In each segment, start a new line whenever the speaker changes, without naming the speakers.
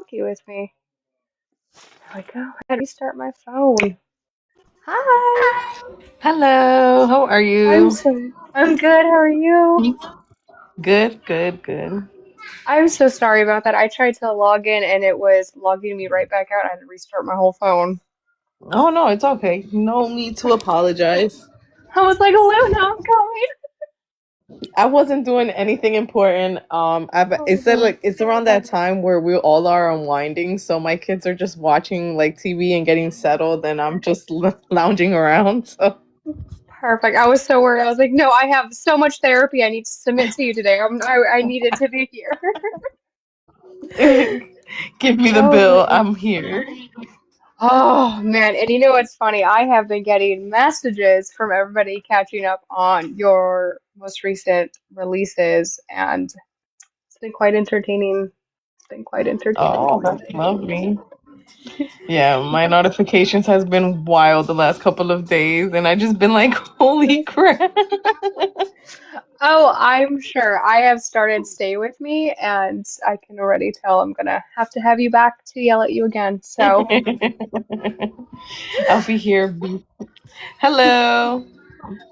talkie with me. There we go. I had to restart my phone. Hi.
Hello, how are
I'm
you?
so I'm good. How are you?
Good, good, good.
I'm so sorry about that. I tried to log in and it was logging me right back out. I had to restart my whole phone.
Oh no, it's okay. No need to apologize.
I was like, Luna, I'm coming.
I wasn't doing anything important.
Oh
It's said
God.
like it's around that time where we all are unwinding, so my kids are just watching like TV and getting settled, and I'm just lounging around. So
Perfect. I was so worried. I was like, no, I have so much therapy I need to submit to you today. I needed to be here.
give me the
Oh
bill.
man.
I'm here.
Oh man, and you know what's funny? I have been getting messages from everybody catching up on your most recent releases, and it's been quite entertaining. It's been quite entertaining.
Oh, that's lovely. Yeah, my notifications has been wild the last couple of days, and I just been like, holy crap.
Oh, I'm sure. I have started Stay With Me, and I can already tell I'm gonna have to have you back to yell at you again. So,
I'll be here. Hello.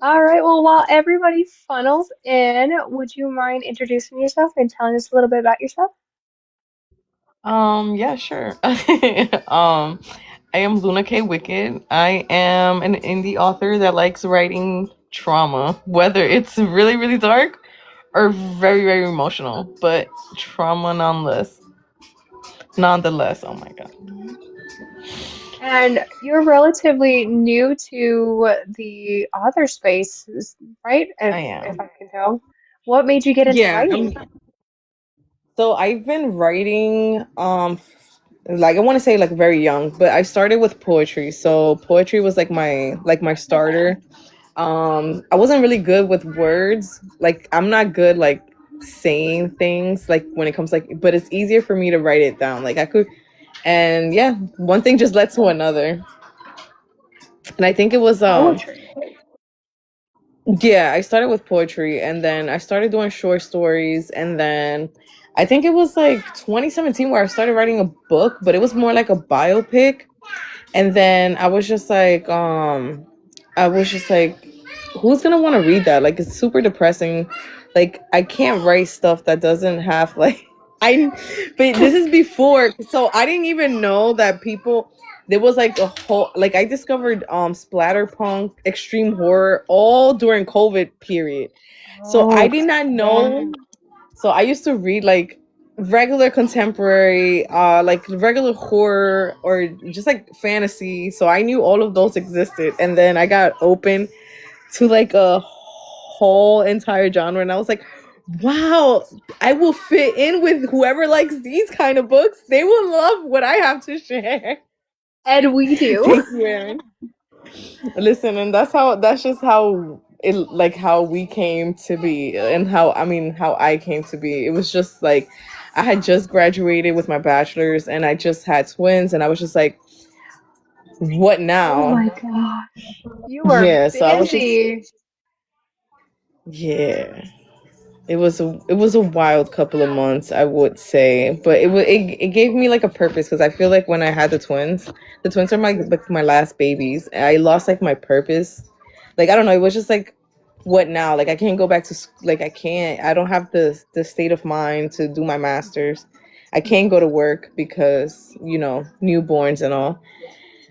all right, well, while everybody funnels in, would you mind introducing yourself and telling us a little bit about yourself?
Yeah, sure. I am Luna K. Wicked. I am an indie author that likes writing trauma, whether it's really, really dark or very, very emotional, but trauma nonetheless. Nonetheless, oh my god.
And you're relatively new to the author space, right?
I
If
am.
I can tell. What made you get into
Yeah.
writing?
So I've been writing like I want to say like very young, but I started with poetry. So poetry was like my starter. I wasn't really good with words. Like I'm not good like saying things like when it comes like but it's easier for me to write it down. Like I could and yeah, one thing just led to another. And I think it was
Poetry.
yeah, I started with poetry and then I started doing short stories and then I think it was like 2017 where I started writing a book, but it was more like a biopic. And then I was just like who's going to want to read that? Like it's super depressing. Like I can't write stuff that doesn't have like I but this is before so I didn't even know that people there was like a whole like I discovered splatterpunk, extreme horror all during COVID period. So I
Oh,
did not
yeah.
know. So I used to read like regular contemporary, like regular horror or just like fantasy. So I knew all of those existed. And then I got open to like a whole entire genre and I was like, wow, I will fit in with whoever likes these kind of books. They will love what I have to share.
And we do.
Thank you, Erin. Listen, and that's just how it like how we came to be and how I came to be. It was just like I had just graduated with my bachelor's and I just had twins and I was just like, what
Oh
now?
my gosh. You are
Yeah, so I was just
busy.
yeah. It was a wild couple of months, I would say, but it gave me like a purpose because I feel like when I had the twins are my last babies. I lost like my purpose. Like I don't know, it was just like what now? Like I can't go back to like I don't have the state of mind to do my masters. I can't go to work because, newborns and all.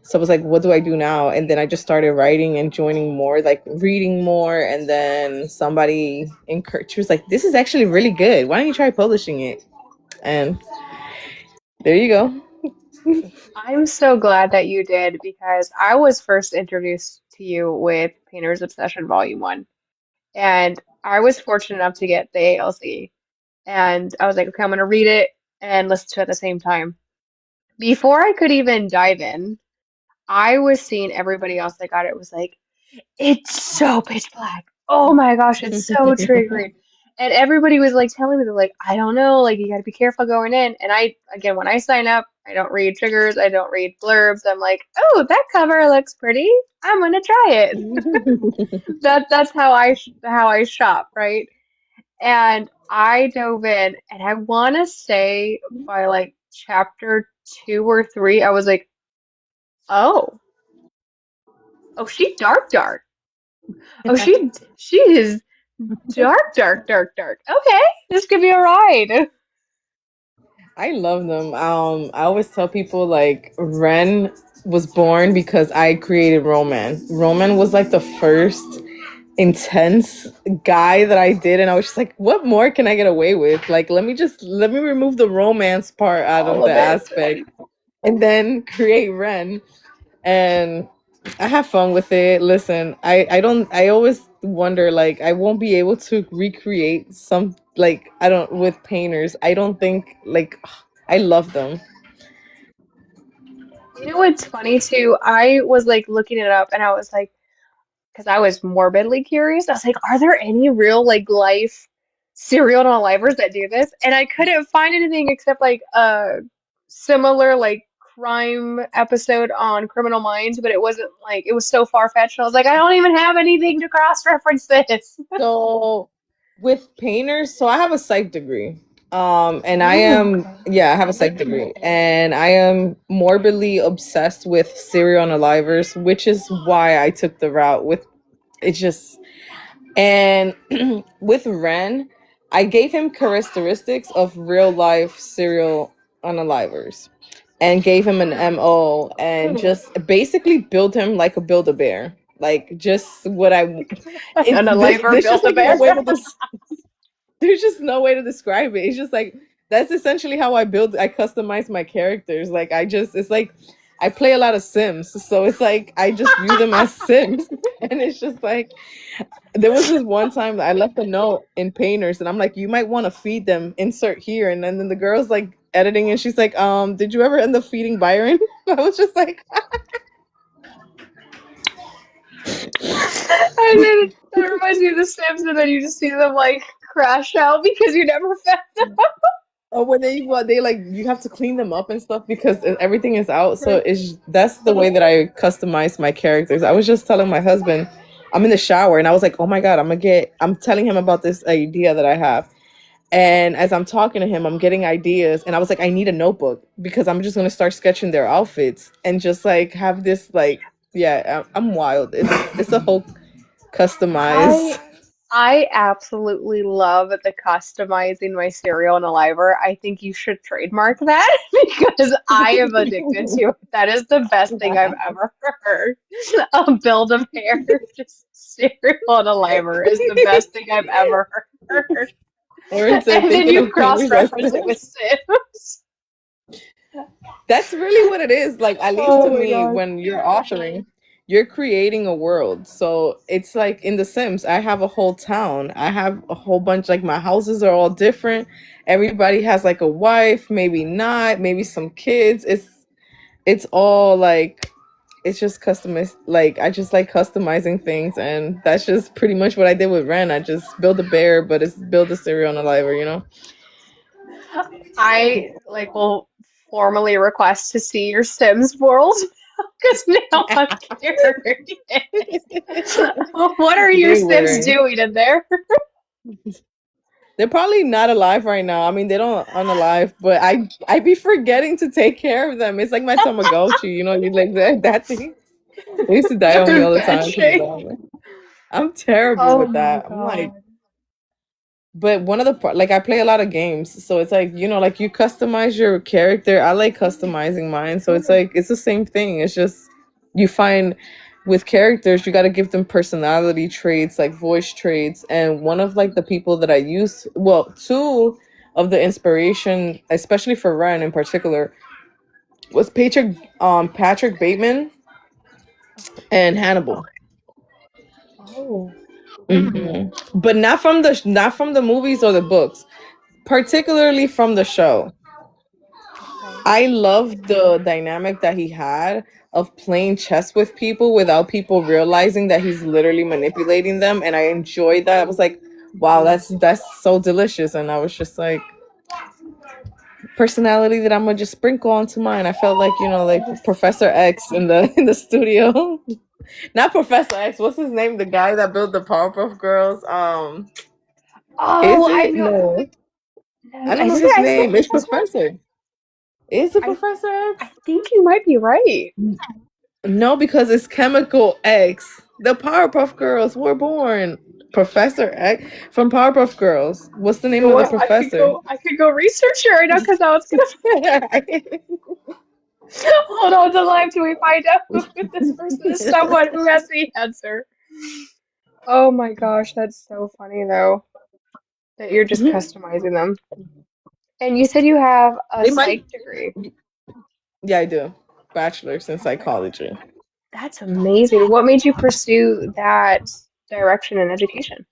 So I was like, what do I do now? And then I just started writing and joining more, like reading more. And then somebody encouraged, she was like, this is actually really good. Why don't you try publishing it? And there you go.
I'm so glad that you did because I was first introduced to you with Painter's Obsession Volume 1. And I was fortunate enough to get the ALC. And I was like, okay, I'm going to read it and listen to it at the same time. Before I could even dive in, I was seeing everybody else that got it was like, it's so pitch black. Oh my gosh, it's so triggering. And everybody was like telling me, they're like, I don't know, like you got to be careful going in. And again, when I sign up, I don't read triggers, I don't read blurbs. I'm like, oh, that cover looks pretty. I'm gonna try it. That's how I shop, right? And I dove in, and I want to say by like chapter two or three, I was like, oh, oh, she dark, dark. Oh, she is dark, dark, dark, dark. Okay, this could be a ride.
I love them. I always tell people like Ren was born because I created Roman. Roman was like the first intense guy that I did, and I was just like, what more can I get away with? Like, let me remove the romance part out
All
of the
of it.
aspect, and then create Ren. And I have fun with it. Listen, I don't I always wonder like I won't be able to recreate some like I don't with painters. I don't think like I love them.
You know what's funny too? I was like looking it up and I was like, because I was morbidly curious. I was like, are there any real like life serial non-livers that do this? And I couldn't find anything except like a similar like crime episode on Criminal Minds, but it wasn't like it was so far-fetched. I was like, I don't even have anything to cross-reference this.
So with painters, so I have a psych degree. And I
Ooh,
am
okay.
yeah, I have a psych degree. And I am morbidly obsessed with serial unalivers, which is why I took the route with it's just and with Ren, I gave him characteristics of real life serial unalivers and gave him an MO and just basically build him like a build a bear. Like just what I it
And a lifer
there's just
built a
like
bear.
no way to there's just no way to describe it. It's just like that's essentially how I customize my characters. Like I just it's like I play a lot of Sims, so it's like I just view them as Sims. And it's just like there was this one time that I left a note in Painters and I'm like, you might want to feed them, insert here. And then the girl's like editing and she's like, did you ever end up feeding Byron? I was just like,
And then that reminds me of The Sims, and then you just see them like crash out because you never fed
oh, when they like you have to clean them up and stuff because everything is out. So
them.
it's that's the way that I customize my characters. I was just telling my husband, I'm in the shower and I was like, oh my god, I'm telling him about this idea that I have. And as I'm talking to him, I'm getting ideas, and I was like, I need a notebook because I'm just gonna start sketching their outfits and just like have this like, yeah, I'm wild. It's a whole customized.
I I absolutely love the customizing my cereal and a liver. I think you should trademark that because I am addicted to it. That is the best thing I've ever heard. A build a bear, just cereal and a liver is the best thing I've ever heard.
Or instead of
And then
thinking
you
of painters as
cross-reference it with
Sims.
Sims.
That's really what it is. Like, at least to
Oh my
me,
God.
when you're authoring, you're creating a world. So it's like in The Sims, I have a whole town. I have a whole bunch, like, my houses are all different. Everybody has like a wife, maybe not, maybe some kids. It's all like it's just customized. Like I just like customizing things, and that's just pretty much what I did with Ren. I just build a bear, but it's build a cereal on a liver, you know?
I like will formally request to see your Sims world because now I'm curious. What are your
They
Sims
were.
doing in there?
They're probably not alive right now. I mean, they don't unalive, but I be forgetting to take care of them. It's like my Tamagotchi, you know, you like that thing. They used to die
They're
on me
in
all the
bad
time. 'Cause of
shape.
that. I'm terrible
Oh
with
my
that. I'm like,
God.
but one of the like I play a lot of games, so it's like like you customize your character. I like customizing mine, so it's like it's the same thing. It's just you find with characters you got to give them personality traits, like voice traits. And one of like the people that I use, well, two of the inspiration, especially for Ryan in particular, was Patrick Bateman and Hannibal.
Okay. Oh,
But not from the movies or the books, particularly from the show.
okay.
I love the dynamic that he had of playing chess with people without people realizing that he's literally manipulating them, and I enjoyed that. I was like, wow, that's so delicious. And I was just like, personality that I'm gonna just sprinkle onto mine. I felt like, like
Just
Professor X in the in the studio. Not Professor X, what's his name? The guy that built the Powerpuff Girls. Is
oh, I
it?
know.
No. I don't know
Is
his
it
name. It's
Professor X?
Professor. Is it
I
Professor
I
X?
think you might be right.
No, because it's Chemical X. The Powerpuff Girls were born. Professor X from Powerpuff Girls. What's the
You
name
know
of the
what?
professor?
I could go research it right now because I was gonna hold on to live till we find out if this person is someone who has the answer. Oh my gosh, that's so funny though that you're just customizing them. And you said you have a
They might.
psych degree.
Yeah, I do. Bachelor's in psychology.
That's amazing. What made you pursue that direction in education?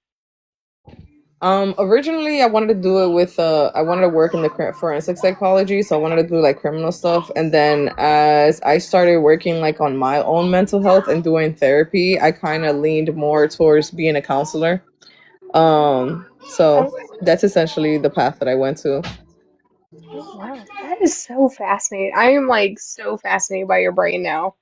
Originally I wanted to do it with I wanted to work in the forensic psychology, so I wanted to do like criminal stuff. And then as I started working like on my own mental health and doing therapy, I kind of leaned more towards being a counselor. So
Okay.
that's essentially the path that I went to.
Oh wow, that is so fascinating. I am like so fascinated by your brain now.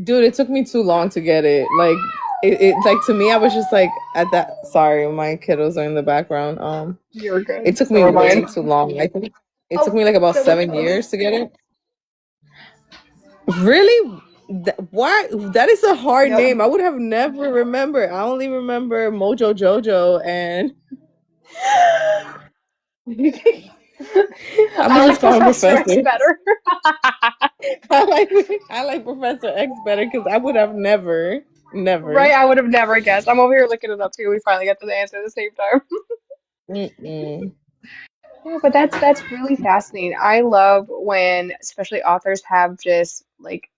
Dude, it took me too long to get it. Like it like to me I was just like at that sorry, my kiddos are in the background.
You're
It
good.
took
So
me
am
way
I.
too long. I think it took
Oh,
me like about
so much
7 years to get it. Really? Why? That is a hard
fun.
name. I would have never remember. I only remember Mojo Jojo and I'm
I
gonna just
like
call him
Professor X
Professor.
better.
I like I like Professor X better because I would have never, never.
Right, I would have never guessed. I'm over here looking it up too. We finally got to the answer at the same time.
Mm-mm.
Yeah, but that's really fascinating. I love when especially authors have just like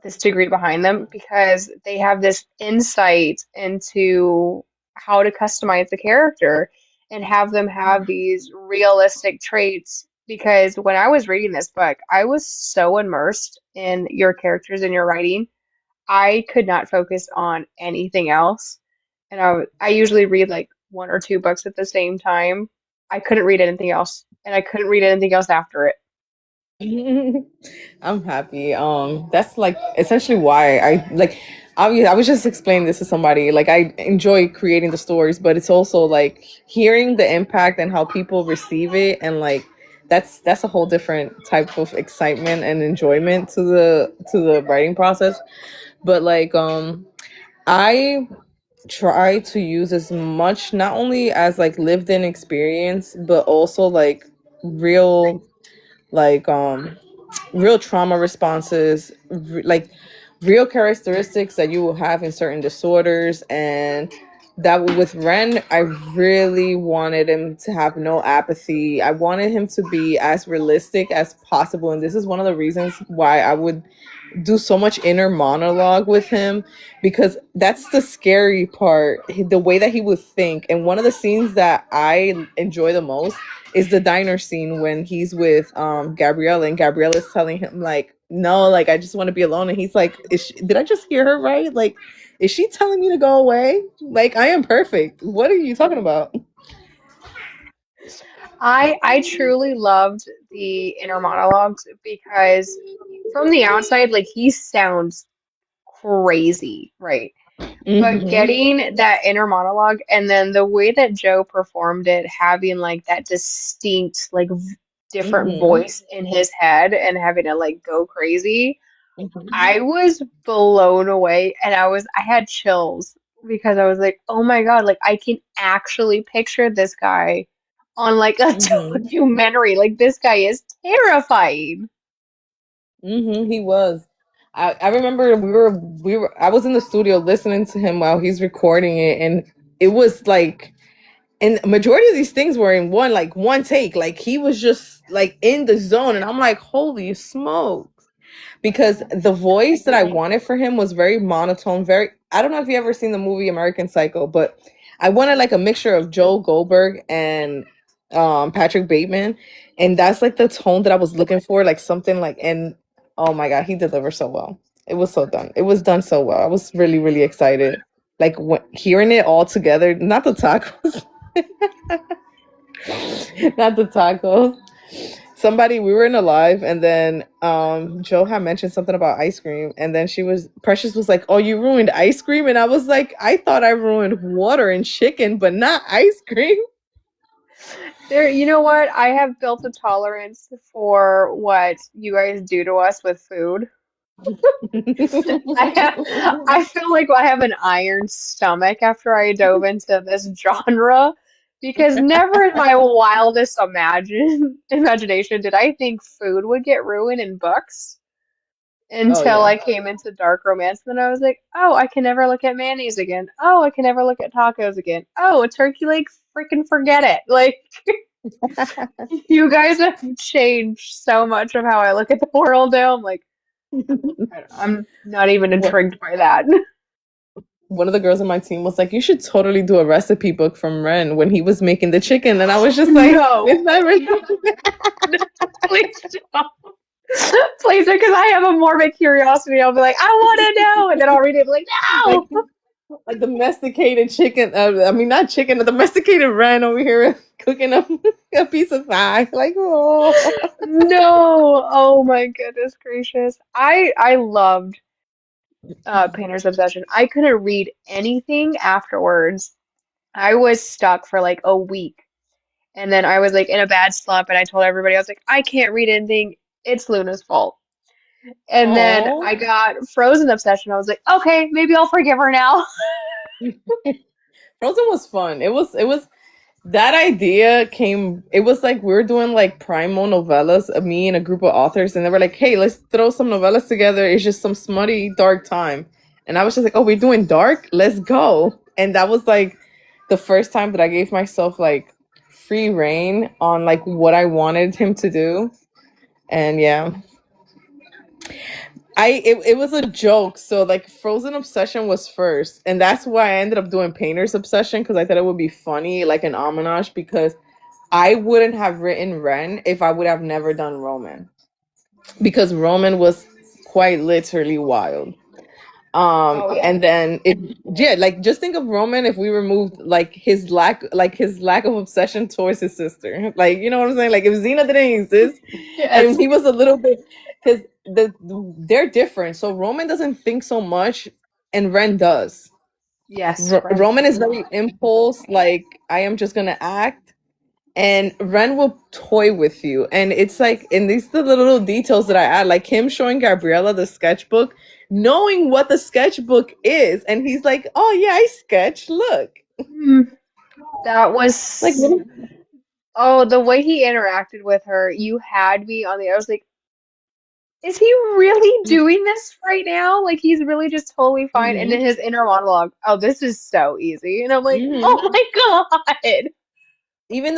this degree behind them because they have this insight into how to customize the character and have them have these realistic traits. Because when I was reading this book, I was so immersed in your characters and your writing, I could not focus on anything else. And I usually read like one or two books at the same time. I couldn't read anything else, and I couldn't read anything else after it.
I'm happy. That's like essentially why I like. Obviously, I was just explaining this to somebody. Like, I enjoy creating the stories, but it's also like hearing the impact and how people receive it, and like that's a whole different type of excitement and enjoyment to the writing process. But like, I try to use as much not only as like lived in experience, but also like real like real trauma responses, like real characteristics that you will have in certain disorders. And that with Ren, I really wanted him to have no apathy. I wanted him to be as realistic as possible. And this is one of the reasons why I would do so much inner monologue with him, because that's the scary part, the way that he would think. And one of the scenes that I enjoy the most is the diner scene when he's with Gabriella, and Gabriella's telling him like, no, like I just want to be alone. And he's like, did I just hear her right? Like, is she telling me to go away? Like, I am perfect. What are you talking about?
I truly loved the inner monologues because from the outside, like he sounds crazy, right? But
Hmm.
getting that inner monologue and then the way that Joe performed it, having like that distinct, like different
Hmm.
voice in his head and having it like go crazy,
Hmm.
I was blown away and I had chills because I was like, oh my God, like I can actually picture this guy on like a
Hmm.
documentary. Like this guy is terrifying.
He was. I remember I was in the studio listening to him while he's recording it, and it was like, and majority of these things were in one take. Like he was just like in the zone, and I'm like, holy smoke, because the voice that I wanted for him was very monotone. Very, I don't know if you ever seen the movie American Psycho, but I wanted like a mixture of Joel Goldberg and Patrick Bateman, and that's like the tone that I was looking for, like something like. And oh my god, he delivered so well. It was so done. It was done so well. I was really really excited. Like hearing it all together, not the tacos, not the tacos. Somebody, we were in a live, and then Joe had mentioned something about ice cream, and then Precious was like, oh, you ruined ice cream. And I was like, I thought I ruined water and chicken, but not ice cream.
There, you know what? I have built a tolerance for what you guys do to us with food. I feel like I have an iron stomach after I dove into this genre because never in my wildest imagination did I think food would get ruined in books
Oh
until
yeah.
I came into dark romance. Then I was like, oh, I can never look at mayonnaise again. Oh, I can never look at tacos again. Oh, a turkey leg, freaking forget it. Like, you guys have changed so much of how I look at the world now. I'm like, I'm not even
What
intrigued by that.
one of the girls on my team was like, "You should totally do a recipe book from Ren when he was making the chicken," and I was just like,
No,
"It's not
no, please don't. Please, because I have a morbid curiosity. I'll be like, I want to know, and then I'll read it, and be like,
like
no,
a domesticated chicken. I mean, not chicken, a domesticated Ren over here cooking up a piece of pie. Like, oh,
no. Oh my goodness gracious. I loved Painter's Obsession. I couldn't read anything afterwards. I was stuck for like a week. And then I was like in a bad slump and I told everybody, I was like, I can't read anything. It's Luna's fault. And then
oh.
I got Frozen Obsession. I was like, okay, maybe I'll forgive her now.
Frozen was fun. It was that idea came. It was like we were doing like primo novellas, me and a group of authors, and they were like, "Hey, let's throw some novellas together. It's just some smutty dark time." And I was just like, "Oh, we're doing dark. Let's go!" And that was like the first time that I gave myself like free reign on like what I wanted him to do. And yeah, it was a joke. So like Frozen Obsession was first, and that's why I ended up doing Painter's Obsession because I thought it would be funny, like an homenage. Because I wouldn't have written Ren if I would have never done Roman, because Roman was quite literally wild.
Oh yeah.
And then it, yeah, like just think of Roman if we removed like his lack of obsession towards his sister. Like, you know what I'm saying? Like if Xena didn't exist and
Yes.
he was a little bit, because they're different. So Roman doesn't think so much and Ren does.
Yes, Ren
Roman is
does.
very impulse, like I am just gonna act, and Ren will toy with you. And it's like, and these are the little details that I add, like him showing Gabriella the sketchbook, knowing what the sketchbook is, and he's like, "Oh yeah, I sketch. Look."
Hmm. That
Like,
was, oh, the way he interacted with her, you had me on the, I was like, is he really doing this right now? Like he's really just totally fine. And then
mm-hmm,
his inner monologue, oh, this is so easy. And I'm like, oh
mm-hmm.
my God.
Even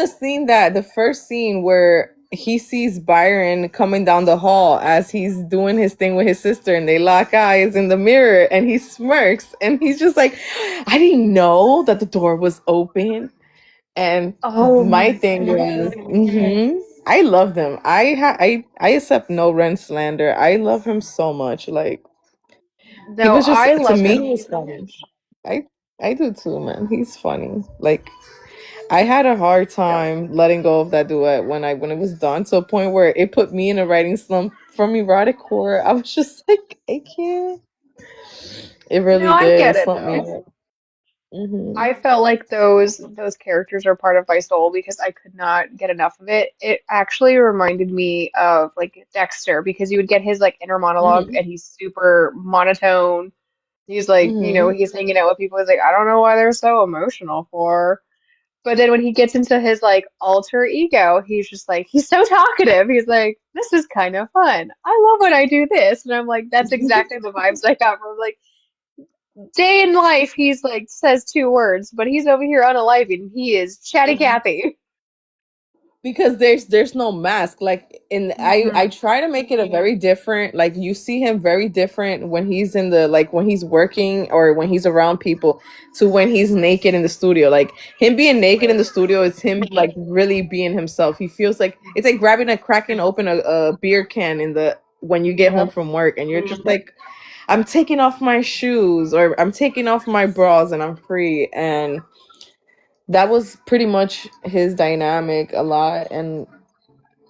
the first scene where he sees Byron coming down the hall as he's doing his thing with his sister, and they lock eyes in the mirror, and he smirks, and he's just like, "I didn't know that the door was open." And
Oh
my
my
thing was,
goodness.
I love them. I accept no Ren slander. I love him so much. Like he
No,
was just,
I
to
love
me,
him
he was funny.
huge.
I I do too, man. He's funny. Like I had a hard
Yep.
time letting go of that duet when it was done, to a point where it put me in a writing slump from erotic horror. I was just like, I can't. It
No,
really
I
did. It
get it
slumped me
though.
out. Hmm.
I felt like those characters are part of my soul because I could not get enough of it. It actually reminded me of like Dexter because you would get his like inner monologue
Hmm.
and he's super monotone. He's like,
Hmm.
he's hanging out with people. He's like, I don't know why they're so emotional for. But then when he gets into his like alter ego, he's just like, he's so talkative. He's like, this is kind of fun. I love when I do this. And I'm like, that's exactly the vibes I got from like day in life. He's like says two words, but he's over here unaliving. He is chatty Cathy.
Because there's no mask, like in, I
Hmm.
try to make it a very different, like you see him very different when he's in the, like when he's working or when he's around people, to when he's naked in the studio. Like him being naked in
Right.
the studio is him like really being himself. He feels like it's like grabbing a cracking open a beer can in the, when you get home
Yep.
from work and you're just like, I'm taking off my shoes or I'm taking off my bras and I'm free. And that was pretty much his dynamic a lot. And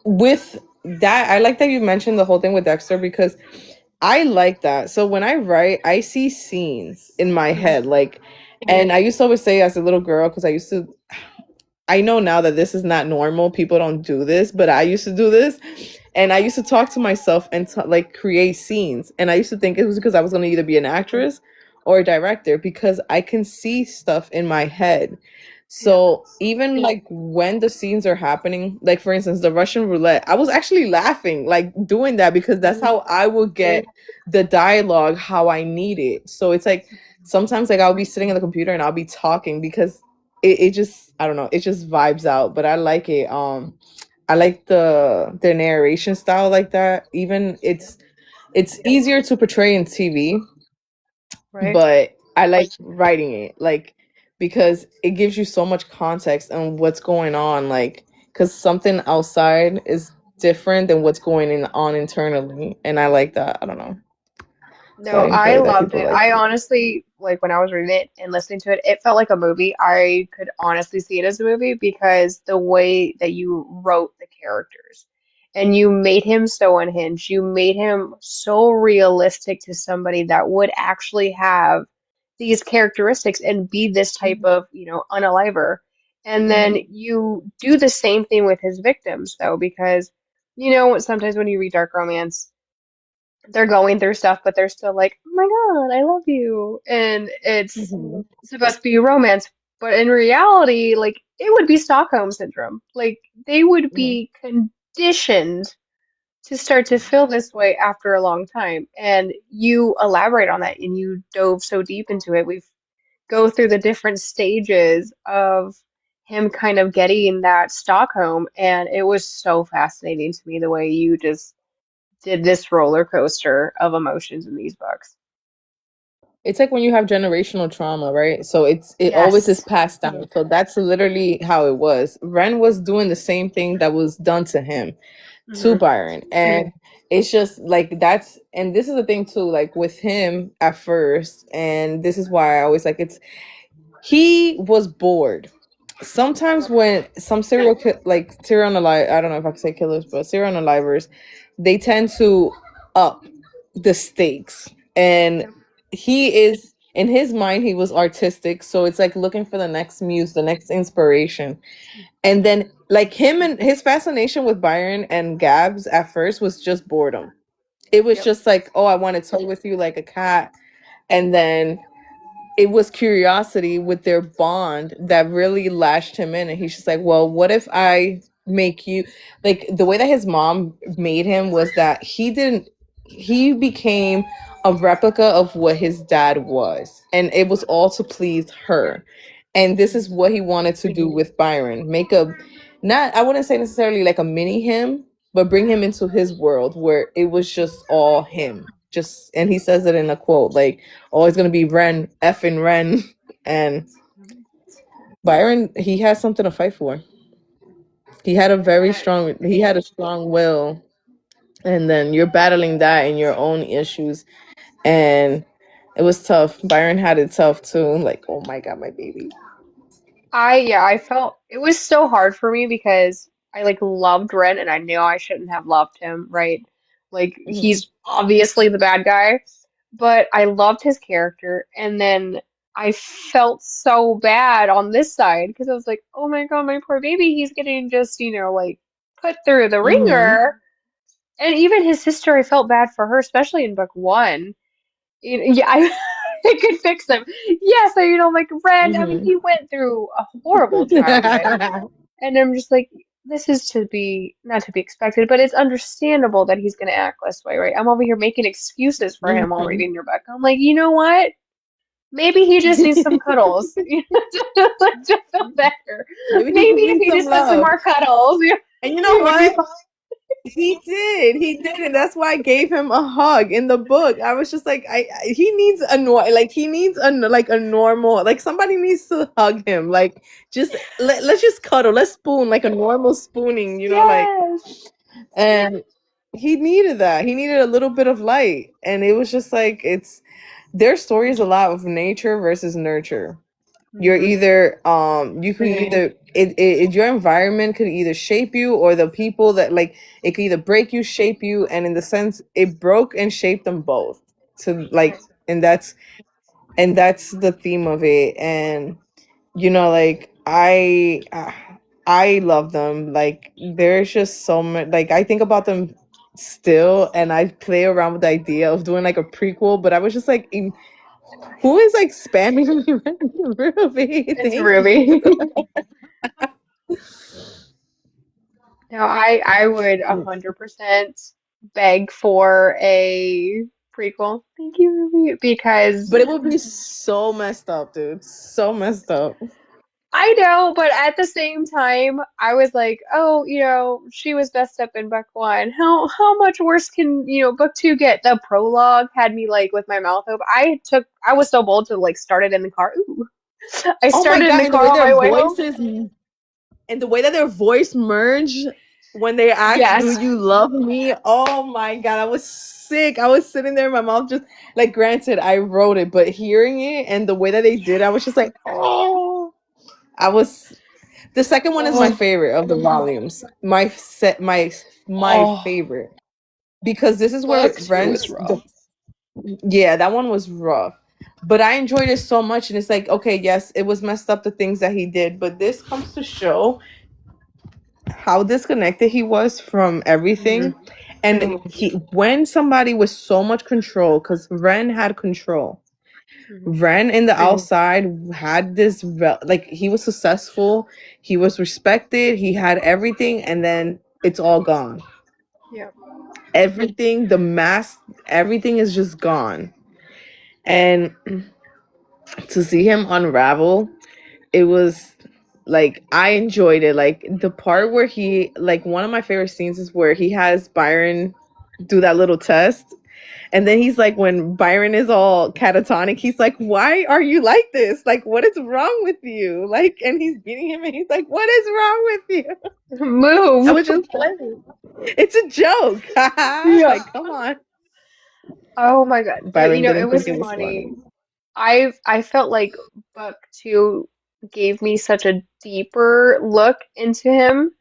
with that, I like that you mentioned the whole thing with Dexter, because I like that. So when I write, I see scenes in my head, like, and I used to always say as a little girl, because I know now that this is not normal. People don't do this, but I used to do this. And I used to talk to myself and like create scenes. And I used to think it was because I was going to either be an actress or a director because I can see stuff in my head.
Yep.
So even like when the scenes are happening, like for instance, the Russian roulette, I was actually laughing, like doing that because that's how I would get the dialogue how I need it. So it's like sometimes like I'll be sitting in the computer and I'll be talking because it just I don't know, it just vibes out. But I like it. I like the narration style like that. Even it's easier to portray in TV,
Right?
but I like writing it like because it gives you so much context on what's going on like cuz something outside is different than what's on internally and I like that. I don't know. So
No,
I
I
enjoy that
loved
people
it.
like
I
it.
honestly, like when I was reading it and listening to it, it felt like a movie. I could honestly see it as a movie because the way that you wrote the characters and you made him so unhinged, you made him so realistic to somebody that would actually have these characteristics and be this type of, unaliver. And then
Mhm.
you do the same thing with his victims, though, because, sometimes when you read dark romance, they're going through stuff, but they're still like, oh my God, I love you. And it's
Mhm.
supposed to be romance, but in reality, like, it would be Stockholm syndrome. Like, they would
Mhm.
be conditioned to start to feel this way after a long time. And you elaborate on that and you dove so deep into it. We've go through the different stages of him kind of getting that Stockholm, and it was so fascinating to me the way you just did this roller coaster of emotions in these books.
It's like when you have generational trauma, right? So it always is
Yes.
passed down. So that's literally how it was. Ren was doing the same thing that was done to him, to
Hmm.
Byron. And it's just like that's and this is the thing too, like with him at first, and this is why I always like it's he was bored. Sometimes when some like serial unalive, I don't know if I can say killers, but serial unalivers, they tend to up the stakes. And
Yep.
he is in his mind he was artistic, so it's like looking for the next muse, the next inspiration. And then like him and his fascination with Byron and Gabs at first was just boredom. It was
Yep.
just like, oh, I want to toy with you like a cat. And then it was curiosity with their bond that really lashed him in, and he's just like, well, what if I make you like the way that his mom made him was that he became a replica of what his dad was, and it was all to please her. And this is what he wanted to do with Byron, make a not I wouldn't say necessarily like a mini him, but bring him into his world where it was just all him. Just and he says it in a quote like, oh, it's gonna be Ren, effing Ren. And Byron, he has something to fight for. He had a strong will. And then you're battling that and your own issues. And it was tough. Byron had it tough too. Like, oh my God, my baby.
I felt it was so hard for me because I like loved Ren and I knew I shouldn't have loved him, right? Like
Hmm.
he's obviously the bad guy, but I loved his character and then I felt so bad on this side because I was like, "Oh my God, my poor baby, he's getting just, like put through the
Hmm.
ringer." And even his sister, I felt bad for her, especially in book one. Yeah, I could fix him. Yes, like Ren, I mean,
Hmm.
he went through a horrible childhood. And I'm just like, this is to be, not to be expected, but it's understandable that he's going to act this way, right? I'm over here making excuses for him while
Hmm.
reading your book. I'm like, you know what? Maybe he just needs some cuddles, to feel better.
Maybe he
Maybe
just
if
needs
he
some
just got some
love.
more cuddles,
And you know
he would be
what?
fine.
He did, and that's why I gave him a hug in the book. I was just like, he needs he needs like a normal, like somebody needs to hug him, like just let's just cuddle, let's spoon like a normal spooning, like,
Yes.
and he needed that. He needed a little bit of light, and it was just like their story is a lot of nature versus nurture. You're
Hmm.
either you could either your environment could either shape you, or the people that like it could either break you, shape you, and in the sense it broke and shaped them both to like,
Right.
and that's the theme of it. And like I love them. Like there's just so much. Like I think about them still, and I play around with the idea of doing like a prequel. But I was just like, who is like spamming me? Ruby,
It's
thank you.
Ruby. No, I would 100% beg for a prequel. Thank you, Ruby, because
But it would be so messed up, dude. So messed up.
I know, but at the same time, I was like, oh, she was messed up in book one. How much worse can, book two get? The prologue had me like with my mouth open. I was so bold to like start it in the car. Ooh. I
Oh my
started in
god,
the
and the
car
way
on
their
my way home.
voices and the way that their voice merge when they ask, "Do
Yes.
you love me?" Oh my god, I was sick. I was sitting there, my mouth just like. Granted, I wrote it, but hearing it and the way that they did, I was just like, oh. I was. The second one is my
Oh,
favorite of the volumes. My
oh,
favorite because this is where
book two was
Ren's
rough.
yeah, that one was rough. But I enjoyed it so much, and it's like, okay, yes, it was messed up the things that he did, but this comes to show how disconnected he was from everything.
Hmm.
And he, when somebody with so much control, because Ren had control.
Hmm.
Ren in the outside had this like he was successful, he was respected, he had everything, and then it's all gone.
Yep.
Everything, the mask, everything is just gone. And to see him unravel, it was like I enjoyed it. Like the part where he like one of my favorite scenes is where he has Byron do that little test. And then he's like, when Byron is all catatonic, he's like, "Why are you like this? Like, what is wrong with you?" Like, and he's beating him, and he's like, "What is wrong with you?" I
Move.
was just playing. It's a joke.
Yeah.
Like, come on.
Oh my God. But
Byron
it
didn't think
was
it was
funny.
funny.
I felt like book two gave me such a deeper look into him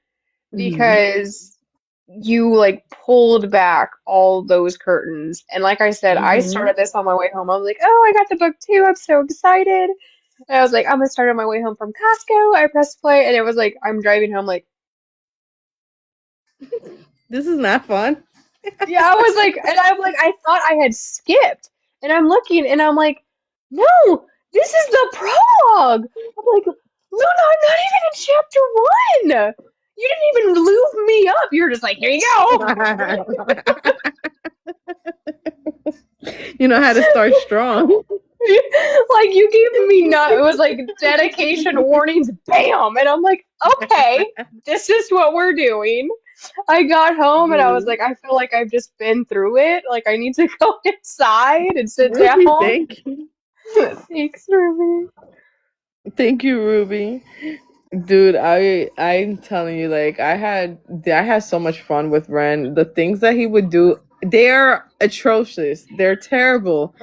Hmm.
because you like pulled back all those curtains. And like I said, I
Hmm.
started this on my way home. I was like, oh, I got the book too. I'm so excited. And I was like, I'm gonna start on my way home from Costco. I pressed play, and it was like I'm driving home like,
This is not fun.
yeah, I was like, and I'm like, I thought I had skipped, and I'm looking, and I'm like, no, this is the prologue. I'm like, Luna, I'm not even in chapter one. You didn't even lube me up. You're just like, here you go.
You know how to start strong.
Like you gave me not. It was like dedication warnings, bam, and I'm like, okay, this is what we're doing. I got home and I was
Dude,
like, I feel like I've just been through it. Like I need to go inside and sit
Ruby,
down.
thank you.
Thanks, Ruby.
Thank you, Ruby. Dude, I'm telling you, like I had so much fun with Ren. The things that he would do, they're atrocious. They're terrible.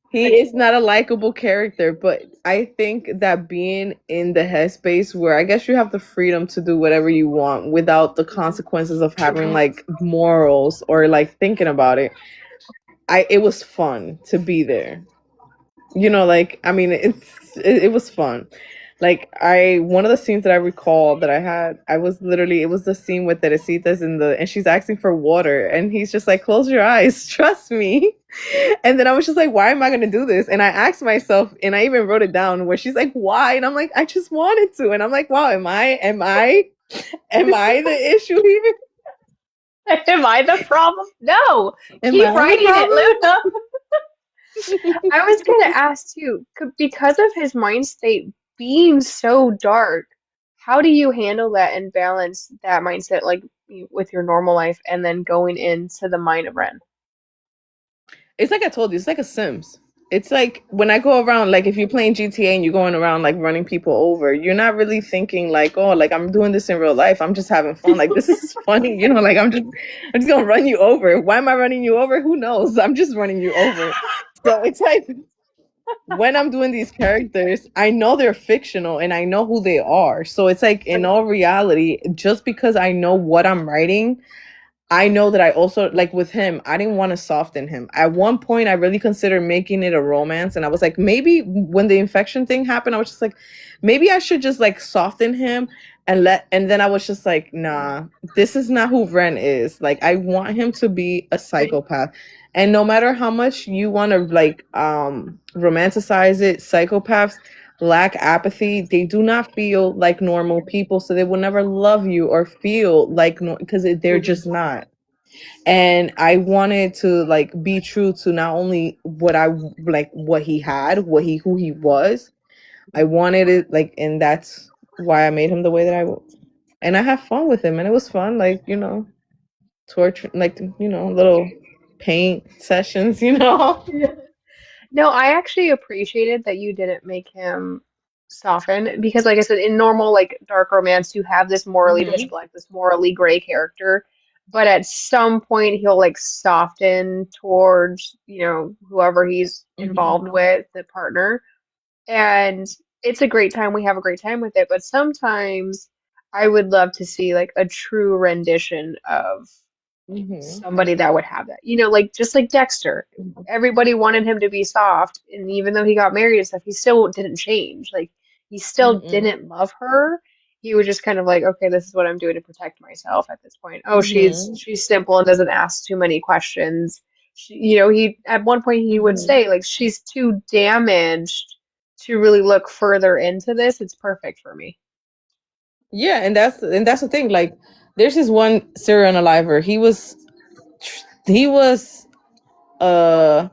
He is not a likable character, but I think that being in the headspace where I guess you have the freedom to do whatever you want without the
Mhm.
consequences of having like morals or like thinking about it. It was fun to be there. Like I mean it was fun. Like I one of the scenes that I recall that I had, I was literally it was the scene with Teresita's and she's asking for water and he's just like, close your eyes, trust me. And then I was just like, why am I gonna do this? And I asked myself, and I even wrote it down where she's like, why? And I'm like, I just wanted to. And I'm like, wow, am I the issue here?
Am I the problem? No.
Am
Keep
I the
writing it,
problem?
Luna. I was gonna ask too, because of his mind state being so dark, how do you handle that and balance that mindset like with your normal life and then going into the mind of Ren?
It's like I told you, it's like a Sims. It's like when I go around, like if you're playing GTA and you're going around like running people over, you're not really thinking like, oh, like I'm doing this in real life. I'm just having fun. Like this is funny, like I'm just gonna run you over. Why am I running you over? Who knows? I'm just running you over. So it's like when I'm doing these characters, I know they're fictional and I know who they are. So it's like in all reality, just because I know what I'm writing, I know that I also like with him, I didn't want to soften him. At one point, I really considered making it a romance, and I was like, maybe when the infection thing happened, I was just like, maybe I should just like soften him, and then I was just like, nah, this is not who Ren is. Like, I want him to be a psychopath. And no matter how much you want to like romanticize it, psychopaths lack apathy. They do not feel like normal people, so they will never love you or feel like because they're just not. And I wanted to like be true to not only what I like what he had, what he who he was. I wanted it like, and that's why I made him the way that and I have fun with him, and it was fun, like torture, like little paint sessions,
No, I actually appreciated that you didn't make him soften because, like I said, in normal like dark romance, you have this morally pitch
Mhm.
black, this morally gray character, but at some point he'll like soften towards, whoever he's
Mhm.
involved with, the partner, and it's a great time. We have a great time with it, but sometimes I would love to see like a true rendition of
Mhm.
somebody that would have that. Like just like Dexter.
Mhm.
Everybody wanted him to be soft, and even though he got married and stuff, he still didn't change. Like he still
Mhm.
didn't love her. He was just kind of like, okay, this is what I'm doing to protect myself at this point. Oh, she's
Mhm.
she's simple and doesn't ask too many questions. He at one point he would
Mhm.
say like she's too damaged to really look further into this. It's perfect for me.
Yeah, and that's the thing. Like, there's this one serial unaliver. He was uh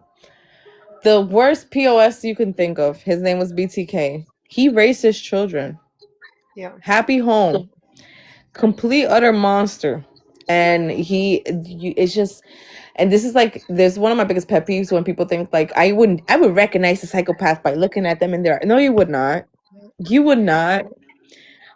the worst POS you can think of. His name was BTK. He raised his children.
Yeah.
Happy home. Complete utter monster. And it's just, and this is like, there's one of my biggest pet peeves when people think like I would recognize a psychopath by looking at them in their, no, you would not. You would not.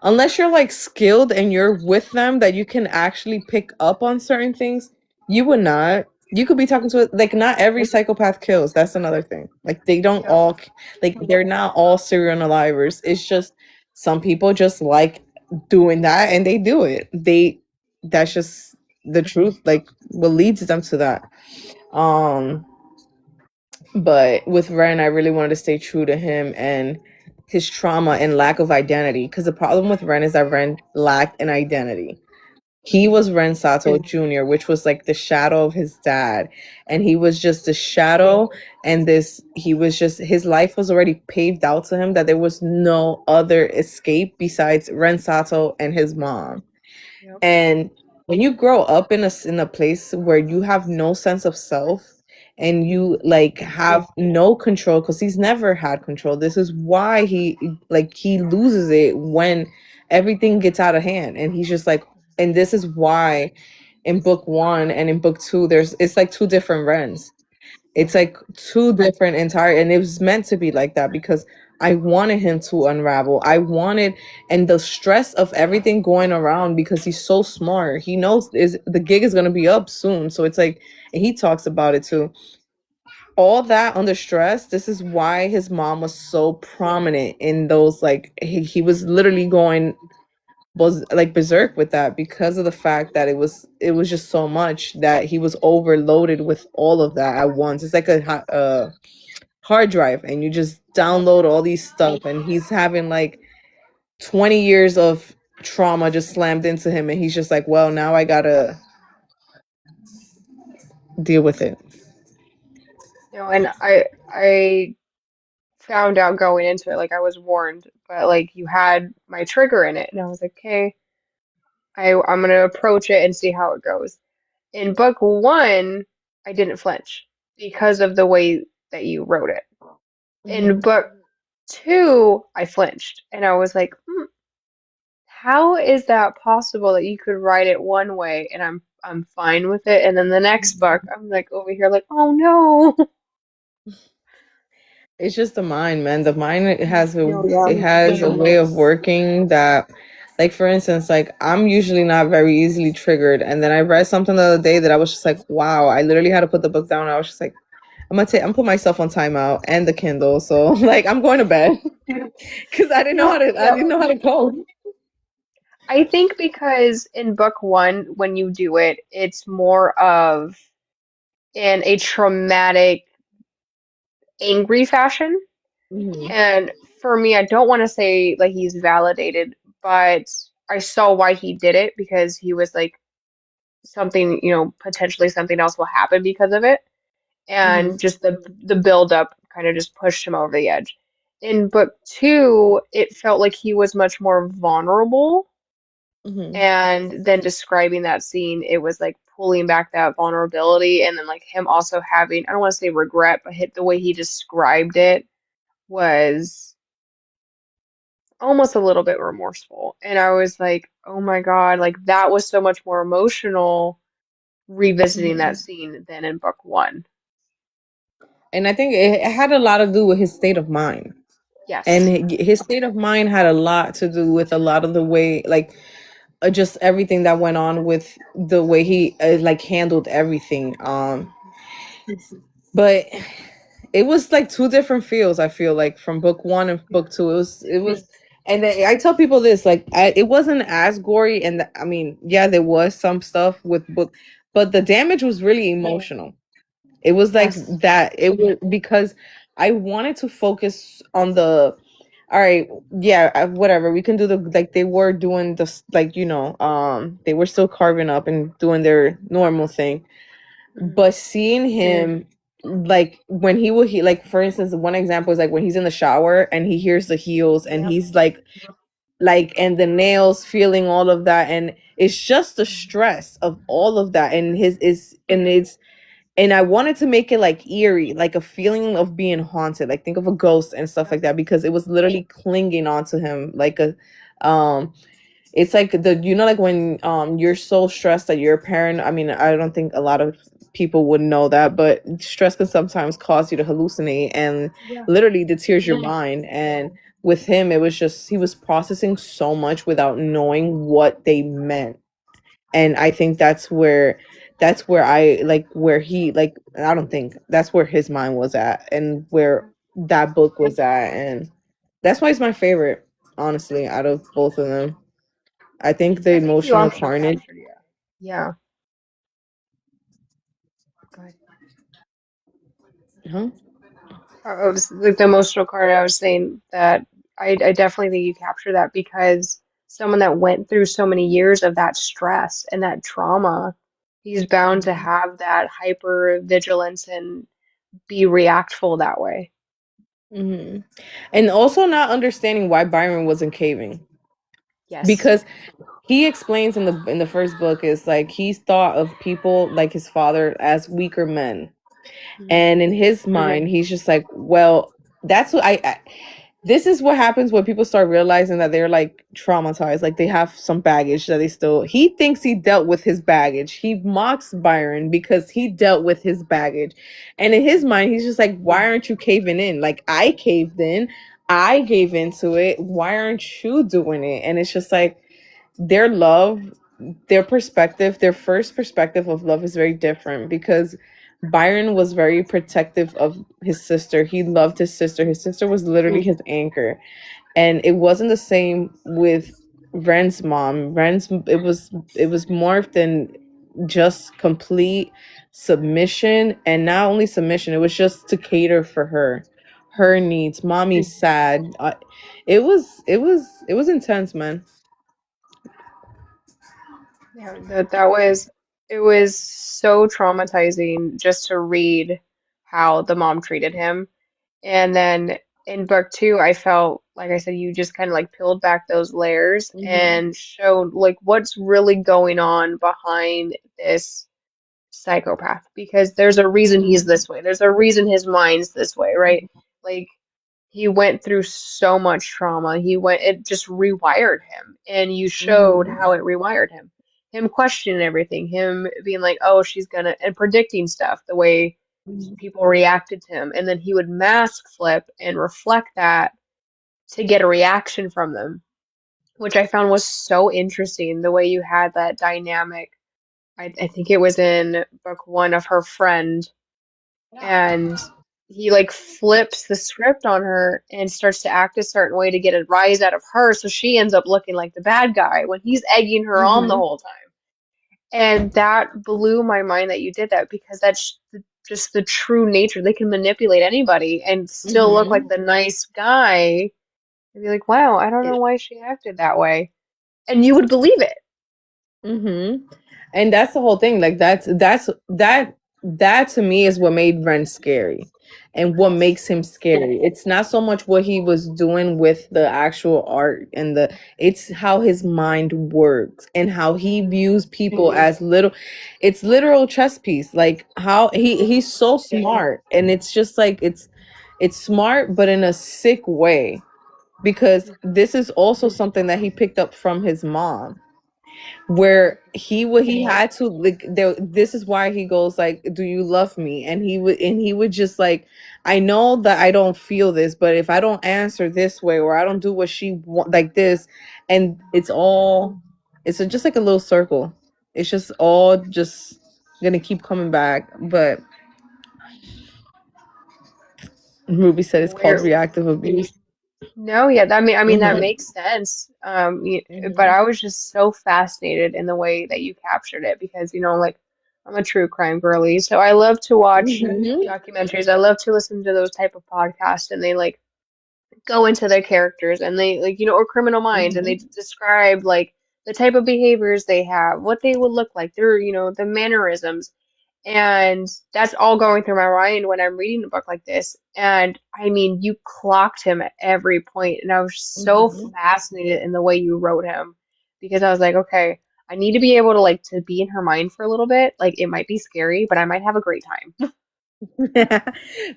Unless you're like skilled and you're with them that you can actually pick up on certain things, you would not. You could be talking to like, not every psychopath kills. That's another thing. Like, they don't
Yep.
all, like, they're not all serial unalivers. It's just some people just like doing that and they do it. That's just the truth. Like, what leads them to that. Um, but with Ren, I really wanted to stay true to him and his trauma and lack of identity. Because the problem with Ren is that Ren lacked an identity. He was Ren Sato Jr., which was like the shadow of his dad. And he was just a shadow. And he was just, his life was already paved out to him that there was no other escape besides Ren Sato and his mom.
Yep.
And when you grow up in a place where you have no sense of self and you like have no control, because he's never had control. This is why he loses it when everything gets out of hand. And he's just like, and this is why in book one and in book two, it's like two different Rens. It's like two different entire, and it was meant to be like that because I wanted him to unravel. And the stress of everything going around because he's so smart. He knows is the gig is gonna be up soon, so it's like, and he talks about it too. All that under stress. This is why his mom was so prominent in those. Like, he was literally going was like berserk with that because of the fact that it was just so much that he was overloaded with all of that at once. It's like a hard drive, and you just download all these stuff, and he's having like 20 years of trauma just slammed into him, and he's just like, well, now I gotta deal with it.
And I found out going into it, like I was warned, but like you had my trigger in it, and I was like, okay, I'm gonna approach it and see how it goes. In book one, I didn't flinch because of the way that you wrote it. In
Hmm.
book two, I flinched, and I was like, how is that possible that you could write it one way and I'm fine with it, and then the next book I'm like over here like, oh no.
It's just the mind, man. The mind, it has a
No, yeah.
it has a way of working that, like, for instance, like, I'm usually not very easily triggered, and then I read something the other day that I was just like, wow. I literally had to put the book down. I was just like, I'm put myself on timeout and the Kindle, so like, I'm going to bed because
No,
I
yep.
didn't know how to code.
I think because in book one, when you do it, it's more of in a traumatic, angry fashion.
Hmm.
And for me, I don't want to say like he's validated, but I saw why he did it because he was like something, potentially something else will happen because of it.
Hmm.
And just the build up kind of just pushed him over the edge. In book two, it felt like he was much more vulnerable,
Hmm.
and then describing that scene, it was like pulling back that vulnerability, and then like him also having, I don't want to say regret, but the way he described it was almost a little bit remorseful. And I was like, oh my God, like that was so much more emotional revisiting that
Hmm.
scene than in book one.
And I think it had a lot to do with his state of mind. And
Yes.
his state of mind had a lot to do with a lot of the way, like, just everything that went on with the way he like handled everything. But it was like two different feels. I feel like from book one and book two, it was, and then I tell people this, like, it wasn't as gory, and I mean, yeah, there was some stuff with book, but the damage was really emotional. It was like
Yes.
that. It was because I wanted to focus on the. All right, yeah, whatever. We can do the, like, they were doing this, like, they were still carving up and doing their normal thing,
Hmm.
but seeing him, like, when he like, for instance, one example is like when he's in the shower and he hears the heels and
Yep.
he's like, and the nails, feeling all of that, and it's just the stress of all of that, and his is and it's and I wanted to make it like eerie, like a feeling of being haunted, like think of a ghost and stuff
Yep.
like that, because it was literally clinging onto him like a, um it's like the, like when you're so stressed that you're a parent. I mean, I don't think a lot of people would know that, but stress can sometimes cause you to hallucinate and
Yeah.
literally deters your mind. And with him, it was just he was processing so much without knowing what they meant. And I think that's where I like where he like I don't think that's where his mind was at and where that book was at, and that's why he's my favorite, honestly, out of both of them. I think the
I think you
emotional
also
carnage.
captured, yeah. Yeah. Go ahead.
Huh?
I was like the emotional card. I was saying that I definitely think you capture that because someone that went through so many years of that stress and that trauma, he's bound to have that hyper vigilance and be reactful that way.
Hmm. And also not understanding why Byron wasn't caving,
Yes.
because he explains in the first book is like he's thought of people like his father as weaker men.
Hmm.
And in his mind, he's just like, well, that's what I this is what happens when people start realizing that they're like traumatized, like they have some baggage that they still. He thinks he dealt with his baggage. He mocks Byron because he dealt with his baggage. And in his mind, he's just like, why aren't you caving in? Like, I caved in, I gave into it. Why aren't you doing it? And it's just like their love, their perspective, their first perspective of love is very different, because Byron was very protective of his sister. He loved his sister. His sister was literally his anchor. And it wasn't the same with Ren's mom. It was morphed in just complete submission, and not only submission, it was just to cater for her needs. Mommy's sad. It was intense, man.
Yeah, that was, it was so traumatizing just to read how the mom treated him. And then in book two, I felt, like I said, you just kind of like peeled back those layers
Hmm.
and showed like what's really going on behind this psychopath. Because there's a reason he's this way. There's a reason his mind's this way, right? Like he went through so much trauma. It just rewired him. And you showed
Hmm.
how it rewired him. Him questioning everything, him being like, oh, she's gonna, and predicting stuff the way people reacted to him, and then he would mask flip and reflect that to get a reaction from them, which I found was so interesting. The way you had that dynamic. I think it was in book one of her friend, and he like flips the script on her and starts to act a certain way to get a rise out of her, so she ends up looking like the bad guy when he's egging her on the
Hmm.
whole time. And that blew my mind that you did that because that's just the true nature. They can manipulate anybody and still look like
Hmm.
the nice guy and be like, wow, I don't know why she acted that way. and you would believe it.
Mm-hmm. And that's the whole thing. Like that to me is what made Ren scary and what makes him scary. It's not so much what he was doing with the actual art and the it's how his mind works and how he views people as little it's literal chess piece. Like how he's so smart and it's just like it's smart but in a sick way because this is also something that he picked up from his mom where he had to like this is why he goes like do you love me and he would just like I know that I don't feel this but if I don't answer this way or I don't do what she want like this and just like a little circle it's just all just gonna keep coming back but Ruby said it's called
Where
reactive abuse.
No, yeah, I mean that
Hmm.
makes sense. But
Hmm.
I was just so fascinated in the way that you captured it because, like I'm a true crime girly, so I love to watch
Hmm.
documentaries. I love to listen to those type of podcasts, and they like go into their characters, and they like, or Criminal Minds, and they
Hmm.
describe like the type of behaviors they have, what they would look like, the mannerisms. And that's all going through my mind when I'm reading a book like this. And I mean, you clocked him at every point, and I was so
Hmm.
fascinated in the way you wrote him because I was like, okay, I need to be able to like to be in her mind for a little bit. Like it might be scary, but I might have a great time.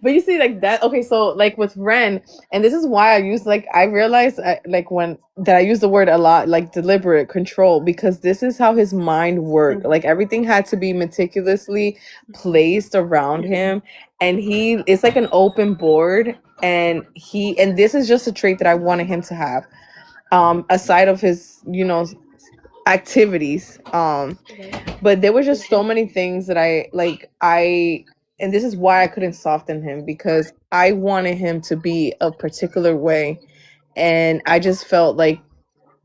But you see, like that. Okay, so like with Ren, and this is why I use like I realized like when that I use the word a lot, like deliberate control, because this is how his mind worked.
Mhm.
Like everything had to be meticulously placed around him, and he it's like an open board, and this is just a trait that I wanted him to have. Aside of his activities,
Okay.
but there were just so many things that and this is why I couldn't soften him because I wanted him to be a particular way and I just felt like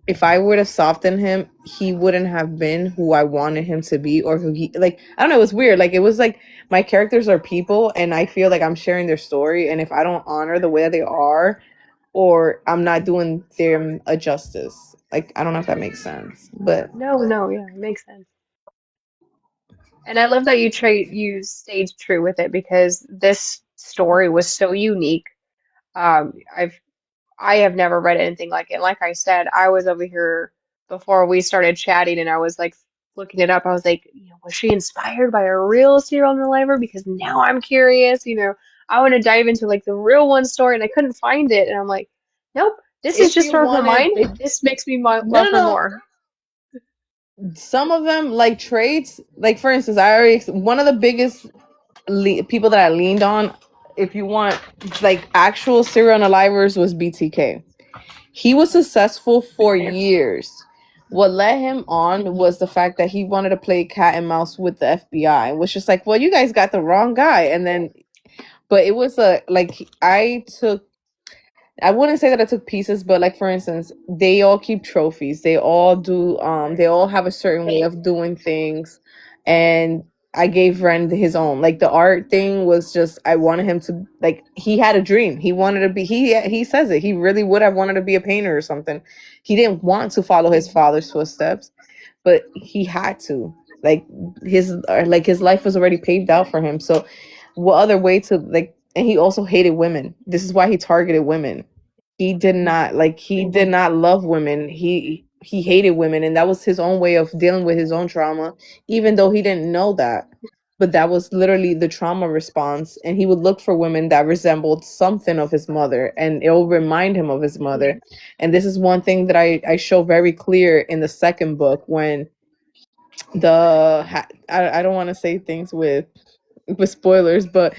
if I were to soften him he wouldn't have been who I wanted him to be or who he like I don't know it was weird like it was like my characters are people and I feel like I'm sharing their story and if I don't honor the way that they are or I'm not doing them a justice like I don't know if that makes sense but
No, no, yeah, it makes sense. And I love that you stayed true with it because this story was so unique. Um, I've I have never read anything like it. Like I said, I was over here before we started chatting and I was like looking it up. I was like, was she inspired by a real serial killer? Because now I'm curious, I want to dive into like the real one story and I couldn't find it. And I'm like, nope, this is
if
just
you
from her
wanted
mind.
if
This makes me
no
love her
no
more.
some of them like traits like for instance I already one of the biggest people that I leaned on if you want like actual serial unalivers was BTK. He was
Okay.
successful for years. What led him on was the fact that he wanted to play cat and mouse with the FBI, which is like, well, you guys got the wrong guy. And then, but it was a like I wouldn't say that I took pieces, but like for instance, they all keep trophies. They all do they all have a certain way of doing things. And I gave Ren his own. Like the art thing was just I wanted him to like he had a dream. He wanted to be he says it. He really would have wanted to be a painter or something. He didn't want to follow his father's footsteps, but he had to. Like his life was already paved out for him. So what other way to like and he also hated women. This is why he targeted women. He did not love women. He hated women and that was his own way of dealing with his own trauma even though he didn't know that. But that was literally the trauma response and he would look for women that resembled something of his mother and it will remind him of his mother. And this is one thing that I show very clear in the second book when I don't want to say things with spoilers, but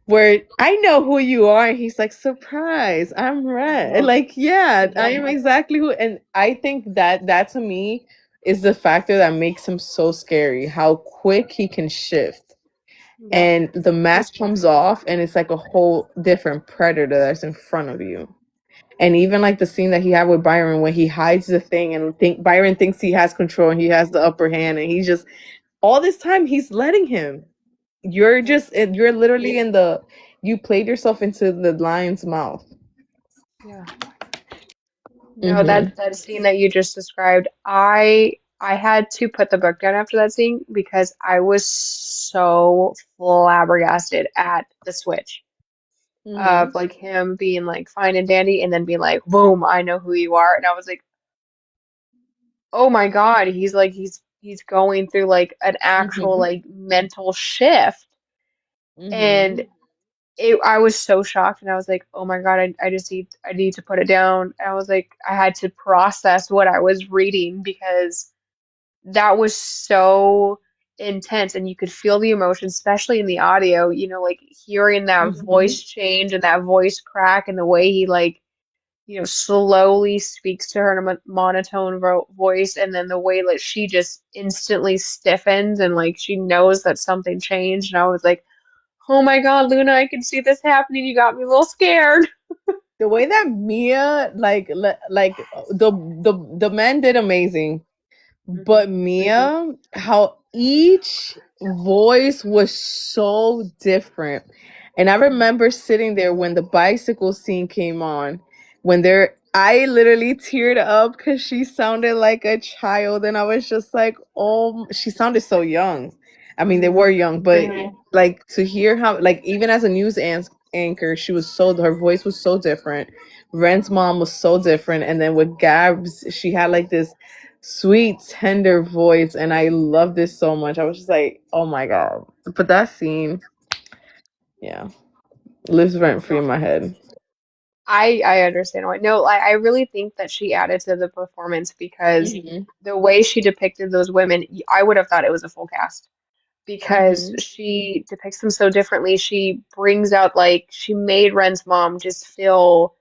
where I know who you are, and he's like, surprise, I'm red. Like, yeah, I am exactly who. And I think that to me is the factor that makes him so scary. How quick he can shift,
Yeah.
and the mask comes off, and it's like a whole different predator that's in front of you. And even like the scene that he had with Byron when he hides the thing and think Byron thinks he has control and he has the upper hand and he's just all this time he's letting him. You're literally in the you played yourself into the lion's mouth.
Yeah. No,
Mhm.
that scene that you just described, I had to put the book down after that scene because I was so flabbergasted at the switch of
Mhm.
like him being like fine and dandy and then being like, boom, I know who you are. And I was like, oh my God, he's like he's going through like an actual
Mhm.
like mental shift. And
Mhm.
I was so shocked and I was like, oh my God, I need to put it down. And I was like, I had to process what I was reading because that was so intense and you could feel the emotion, especially in the audio, like hearing that voice
Mhm.
change and that voice crack and the way he like, slowly speaks to her in a monotone voice and then the way that she just instantly stiffens and like she knows that something changed. And I was like, oh my God, Luna, I can see this happening. You got me a little scared.
The way that Mia like the man did amazing.
Hmm.
But Mia, how each voice was so different. And I remember sitting there when the bicycle scene came on, when I literally teared up because she sounded like a child. And I was just like, oh, she sounded so young. I mean, they were
Hmm.
young, but like to hear how, like, even as a news anchor, her voice was so different. Ren's mom was so different. And then with Gabs, she had like this sweet, tender voice, and I love this so much. I was just like, oh my god! But that scene, yeah, lives rent free
No,
in my head.
I understand why. No, I really think that she added to the performance because
Mhm.
the way she depicted those women, I would have thought it was a full cast because
Mhm.
she depicts them so differently. She brings out like she made Ren's mom just feel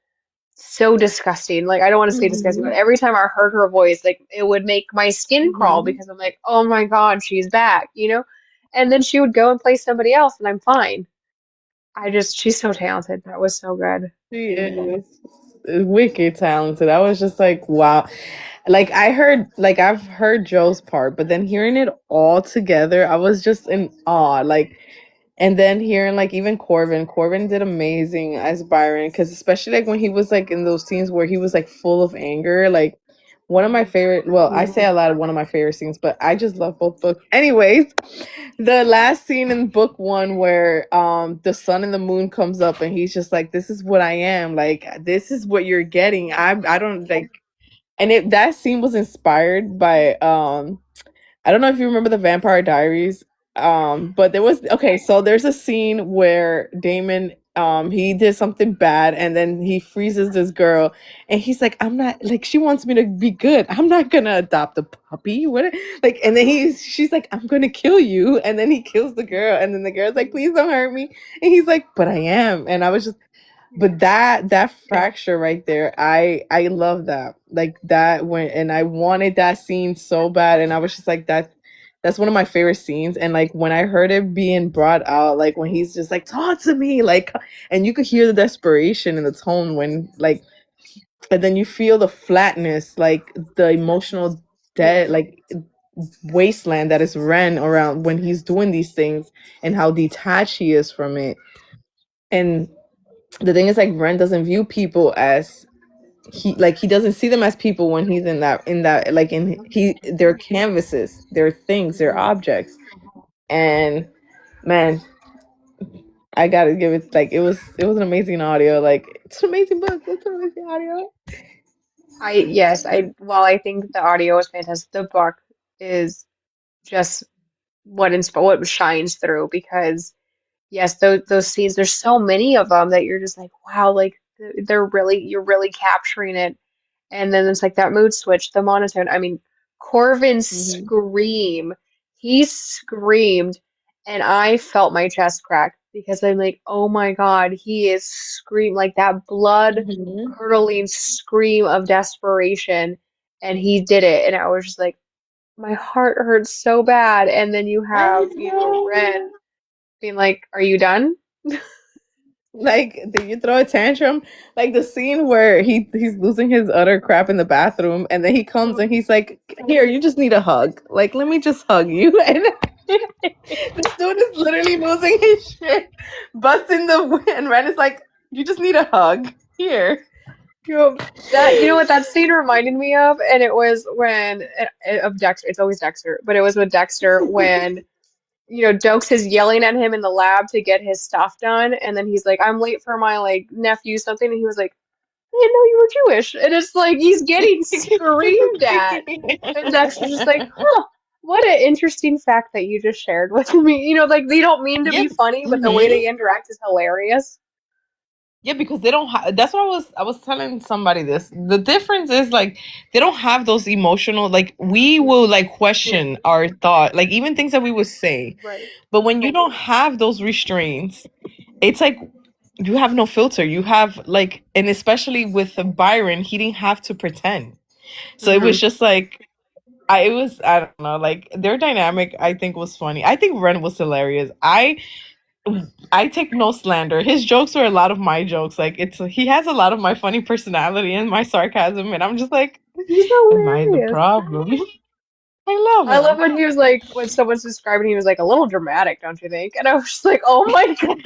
so disgusting. Like I don't want to say disgusting, but
Mhm.
every time I heard her voice, like it would make my skin crawl
Mhm.
because I'm like, oh my God, she's back. And then she would go and play somebody else, and I'm fine. She's so talented. That was so good.
She is wicked talented. I was just like, wow. Like I've heard Joe's part, but then hearing it all together, I was just in awe. Like, and then hearing like even Corbin did amazing as Byron, because especially like when he was like in those scenes where he was like full of anger, like one of my
Mhm.
favorite. Well, I say a lot of one of my favorite scenes, but I just love both books. Anyways, the last scene in book one where the sun and the moon comes up and he's just like, this is what I am, like this is what you're getting. I don't like, and that scene was inspired by I don't know if you remember the Vampire Diaries. But there was, okay, so there's a scene where Damon he did something bad and then he freezes this girl and he's like, I'm not, like, she wants me to be good. I'm not gonna adopt a puppy. What, like, and then she's like, I'm gonna kill you, and then he kills the girl, and then the girl's like, please don't hurt me. And he's like, but I am. And I was just, but that fracture right there, I love that, like that, when, and I wanted that scene so bad, and I was just like, that's one of my favorite scenes. And like when I heard it being brought out, like when he's just like, talk to me, like, and you could hear the desperation in the tone when like, and then you feel the flatness, like the emotional dead, like wasteland that is Ren around when he's doing these things, and how detached he is from it. And the thing is, like, Ren doesn't view people as, he doesn't see them as people when he's in that like, in he they're canvases, they're things, they're objects. And man, I gotta give it, like, it was an amazing audio, like it's an amazing book, it's an amazing audio.
Yes, while I think the audio is fantastic, the book is just what shines through because yes, those scenes, there's so many of them that you're just like, wow, like you're really capturing it. And then it's like that mood switch, the monotone. I mean, Corvin's
Hmm.
scream, he screamed, and I felt my chest crack because I'm like, oh my God, he is scream like that blood
Hmm.
curdling scream of desperation, and he did it. And I was just like, my heart hurts so bad. And then you
I
have,
know.
Ren being like, are you done?
Like, did you throw a tantrum? Like the scene where he's losing his utter crap in the bathroom, and then he comes and he's like, "Here, you just need a hug. Like, let me just hug you." And this dude is literally losing his shit, busting and Ren is like, "You just need a hug. Here."
You know, that you know what that scene reminded me of, and it was when of Dexter. It's always Dexter, but it was with Dexter when Dokes is yelling at him in the lab to get his stuff done, and then he's like, "I'm late for my like nephew something," and he was like, "I didn't know you were Jewish," and it's like he's getting screamed at, and Dexter's just like, "Huh." What an interesting fact that you just shared with me. Like they don't mean to
Yeah.
be funny, but the way
Hmm.
they interact is hilarious.
Yeah, because they don't have. That's what I was telling somebody this. The difference is like they don't have those emotional. Like we will like question our thought, like even things that we would say.
Right.
But when you don't have those restraints, it's like you have no filter. You have like, and especially with Byron, he didn't have to pretend. So it was
Hmm.
just like I don't know, like their dynamic I think was funny. I think Ren was hilarious. I take no slander. His jokes are a lot of my jokes. Like he has a lot of my funny personality and my sarcasm, and I'm just like,
He's
am I the
hilarious.
problem? I love
I love
him.
when he was like, when someone's describing, he was like a little dramatic, don't you think? And I was just like, oh my God.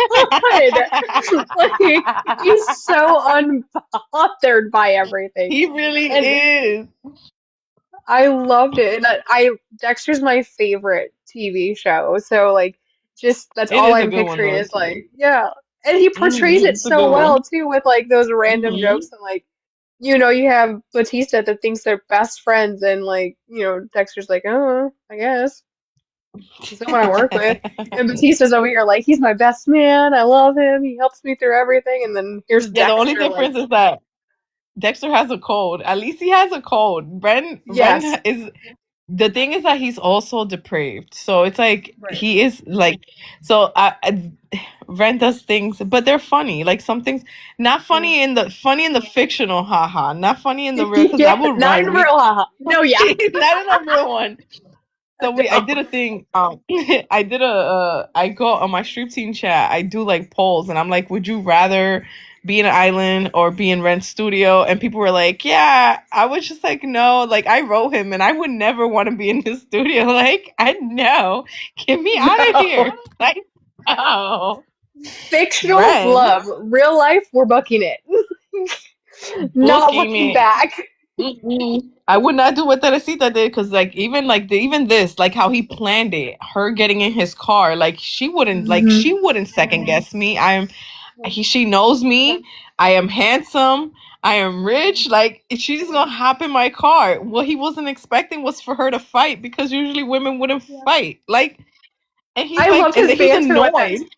Like, he's so unbothered by everything.
He really
And
is.
I loved it. And Dexter's my favorite TV show. So, like, just that's
It
all
is a
I'm
good one
picturing
though
is
too.
like, yeah. And he portrays it
It's a
so
good
well
one.
too, with like those random
Hmm.
jokes and like, you have Batista that thinks they're best friends, and like, Dexter's like, oh, I guess. He's someone I work with. And Batista's over here like, he's my best man. I love him. He helps me through everything. And then here's
Yeah, the only
Dexter like,
difference is that Dexter has a cold. At least he has a cold. Ren
yes.
is the thing is that he's also depraved. So it's like
Right.
he is like so Ren does things, but they're funny. Like some things, not
Yeah.
funny in the fictional, haha, not funny in the real. Because
Yeah.
that would
Not
rhyme.
in real, haha. No, yeah.
Not in the real one. So I
No.
did a thing. I did I go on my stream team chat. I do like polls, and I'm like, would you rather be in an island or be in Rent Studio? And people were like, yeah. I was just like, no. Like I wrote him, and I would never want to be in his studio. Like I know, get me out of here.
No.
Like no,
Fictional
Ren,
love. Real life, we're booking it. Not
booking
looking
me.
back.
Mm-mm. I would not do what Teresita did because, even this, like how he planned it, her getting in his car, like
Hmm.
she wouldn't second guess me. She knows me. I am handsome. I am rich. Like she's just gonna hop in my car. What he wasn't expecting was for her to fight because usually women wouldn't
Yeah.
fight. Like, and he's
I
like,
loved
and
his
then he's
banter with it.
annoyed.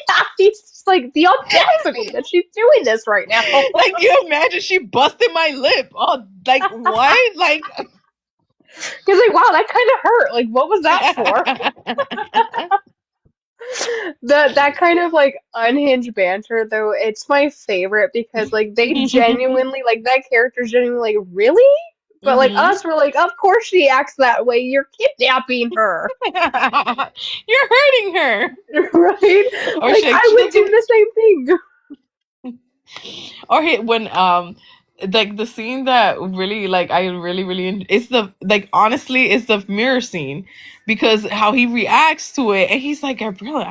Yeah, he's just like the audacity that she's doing this right now.
Like, you imagine she busted my lip? Oh, like what? Like.
He's like, wow, that kind of hurt. Like, what was that for? That kind of like unhinged banter though, it's my favorite because like they genuinely like that character's genuinely like, really? But like
Hmm.
us, we're like, of course she acts that way. You're kidnapping her,
You're hurting her.
right?
Or
Like I
she
would do
doesn't.
the same thing.
Or when like the scene that really like I really really it's the like honestly it's the mirror scene because how he reacts to it and he's like, Gabriella,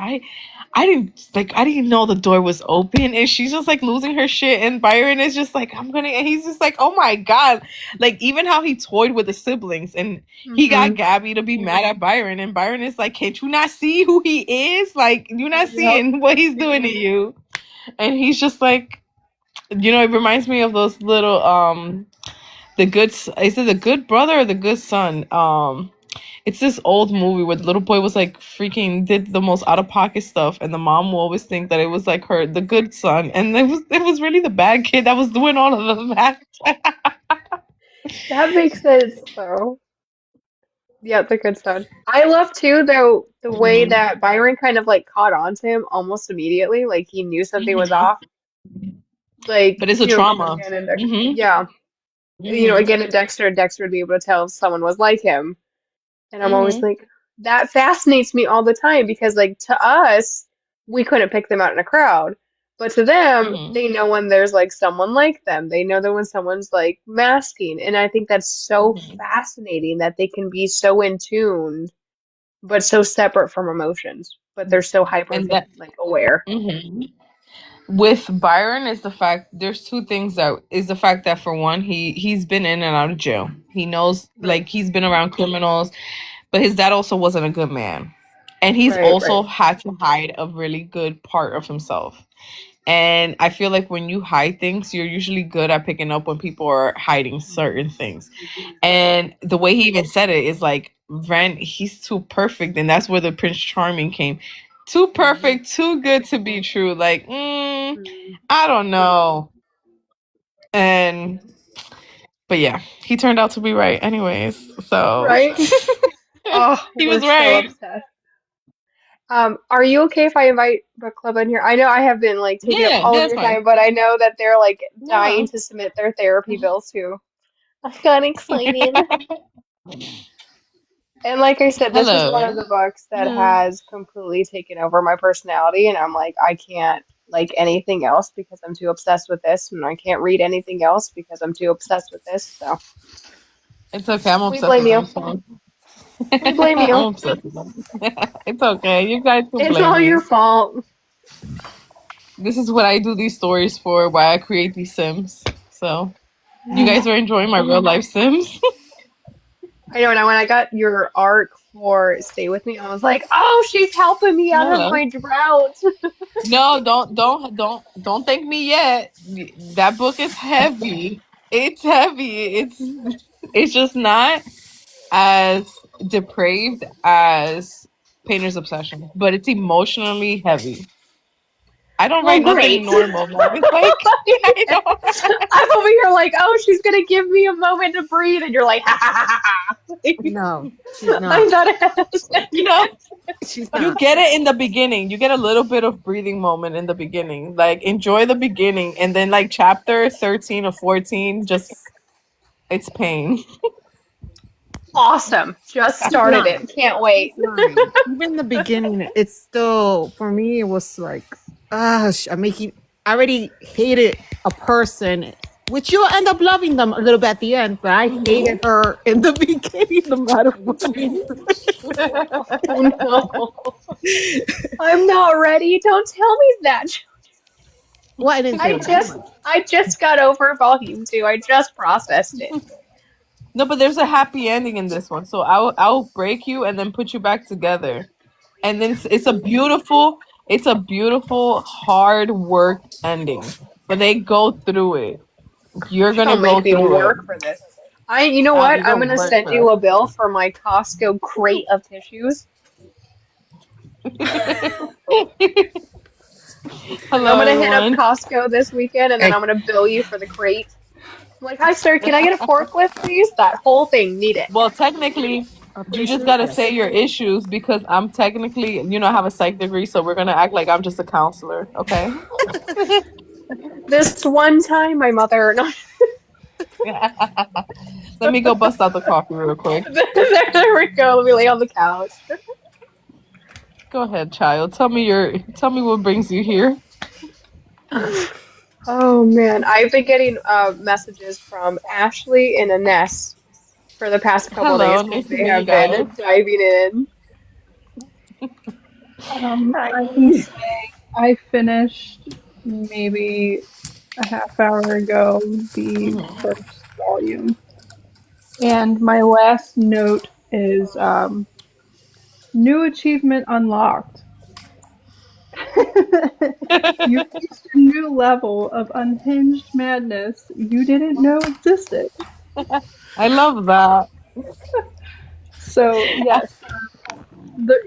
I didn't know the door was open, and she's just like losing her shit, and Byron is just like, I'm gonna, and he's just like, oh my god. Like even how he toyed with the siblings, and he got
Hmm.
Gabby to be mad at Byron, and Byron is like, can't you not see who he is? Like you're not
Yep.
seeing what he's doing to you. And he's just like, it reminds me of those little is it the good brother or the good son? It's this old movie where the little boy was like freaking did the most out of pocket stuff, and the mom will always think that it was like the good son, and it was really the bad kid that was doing all of the bad.
That makes sense though. Yeah, the good son. I love too though the way
Mhm.
that Byron kind of like caught on to him almost immediately, like he knew something was
Mhm.
off. Like,
But it's a trauma.
again in
Mhm.
yeah.
Mhm.
Again in Dexter would be able to tell if someone was like him. And I'm always
Mhm.
like, that fascinates me all the time because like to us, we couldn't pick them out in a crowd. But to them,
Mhm.
they know when there's like someone like them. They know that when someone's like masking. And I think that's so
Mhm.
fascinating that they can be so in tune, but so separate from emotions. But they're so hyper
And that.
like aware.
Mhm. with Byron is the fact there's two things that is the fact that for one he's been in and out of jail. He knows
Right,
like he's been around criminals, but his dad also wasn't a good man. And he's
right,
also
right.
had to hide a really good part of himself. And I feel like when you hide things, you're usually good at picking up when people are hiding certain things. And the way he even said it is like, Ren, he's too perfect. And that's where the Prince Charming came. Too perfect, too good to be true. Like,
Mm.
I don't know. And, but yeah, he turned out to be right, anyways. So,
Right? Oh,
he
we're
was
so
right.
obsessed. Are you okay if I invite Book Club in here? I know I have been like taking up
Yeah,
all of
that's
your
fine.
time, but I know that they're like dying
No.
to submit their therapy bills too. I got excited. And like I said, this is one of
Hello.
the books that
No.
has completely taken over my personality, and I'm like, I can't like anything else because I'm too obsessed with this, and I can't read anything else because I'm too obsessed with this. So
It's okay. I'm
we
obsessed
blame
with them.
you.
So.
We blame
I'm
you.
obsessed with them. It's okay. You guys can
It's
blame
all your
me.
fault.
This is what I do these stories for, why I create these Sims. So you guys are enjoying my real life Sims.
I know, and when I got your arc for Stay With Me, I was like, oh, she's helping me out of
Hello.
my drought.
No, don't thank me yet. That book is heavy. It's heavy. It's just not as depraved as Painter's Obsession, but it's emotionally heavy. I don't
Well,
write nothing
great.
normal, man. It's like I don't.
I'm over here like, oh, she's gonna give me a moment to breathe, and you're like, ha ha ha ha.
No, she's
I'm
not.
not a
You know,
She's
you
not.
get it in the beginning. You get a little bit of breathing moment in the beginning. Like enjoy the beginning, and then like chapter 13 or 14, just it's pain.
awesome. Just
She's
started
not.
it. Can't
She's
wait.
not. Even in the beginning, it's still for me. It was like, I'm making. I already hated a person, which you'll end up loving them a little bit at the end. But I hated her in the beginning, no matter what.
Oh no. I'm not ready. Don't tell me that.
Well, I didn't say
I
it that
just
much.
I just got over volume two. I just processed it.
No, but there's a happy ending in this one, so I'll break you and then put you back together, and then it's a beautiful hard work ending, but they go through it. You're gonna
Don't
go
make me
through it.
work for this. You know what?
You're
I'm
gonna
gonna
work
send
for
you a bill for my Costco crate of tissues.
it.
Like
Hello,
I'm gonna hit up
everyone.
Costco this weekend and then
Hey,
I'm gonna bill you for the crate. I'm like, hi sir, can I get a forklift, please? That whole thing, need it.
Well, technically, you just
tissues.
gotta say your issues because I'm technically, I have a psych degree, so we're gonna act like I'm just a counselor, okay?
This one time, my mother. No,
Let me go bust out the coffee real quick.
there we go. Let me lay on the couch.
Go ahead, child. Tell me what brings you here.
Oh man, I've been getting messages from Ashley and Ines for the past couple of
Hello,
days because
nice to
they
meet you
have been
guys.
diving in.
I can say I finished maybe a half hour ago the
Mhm.
first volume, and my last note is new achievement unlocked. You reached a new level of unhinged madness you didn't know existed.
I love that.
So yes,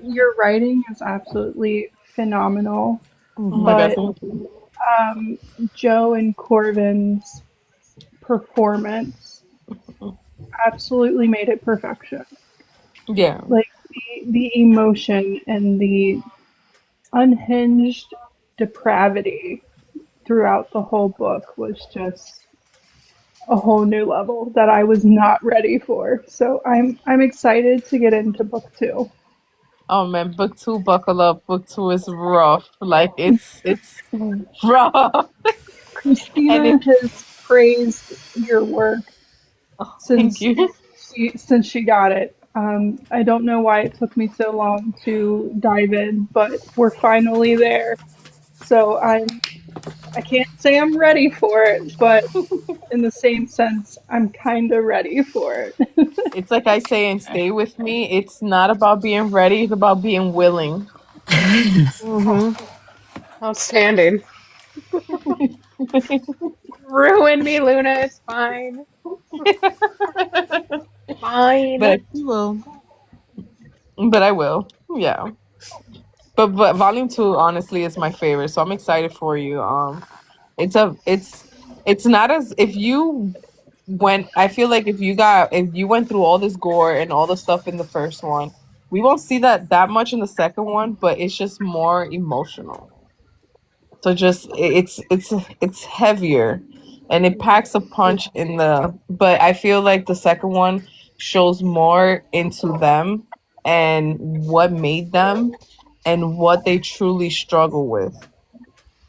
your writing is absolutely phenomenal,
Oh my god,
but
thank you.
um, Joe and Corvin's performance absolutely made it perfection.
Yeah.
Like the emotion and the unhinged depravity throughout the whole book was just a whole new level that I was not ready for. So I'm excited to get into book two.
Oh man, book two, buckle up. Book two is rough. Like it's rough. And
Christina
it
has praised your work
thank
since
you.
she got it. I don't know why it took me so long to dive in, but we're finally there. So I can't say I'm ready for it, but in the same sense, I'm kind of ready for it.
It's like I say and Stay With Me. It's not about being ready, it's about being willing.
Mm-hmm.
Outstanding. Ruin me, Luna. It's fine.
but
Fine.
You will.
but I will. Yeah. But volume 2 honestly is my favorite. So I'm excited for you. It's a it's not as if you went I feel like if you went through all this gore and all the stuff in the first one, we won't see that much in the second one, but it's just more emotional. So just it's heavier and it packs a punch in the but I feel like the second one shows more into them and what made them and what they truly struggle with.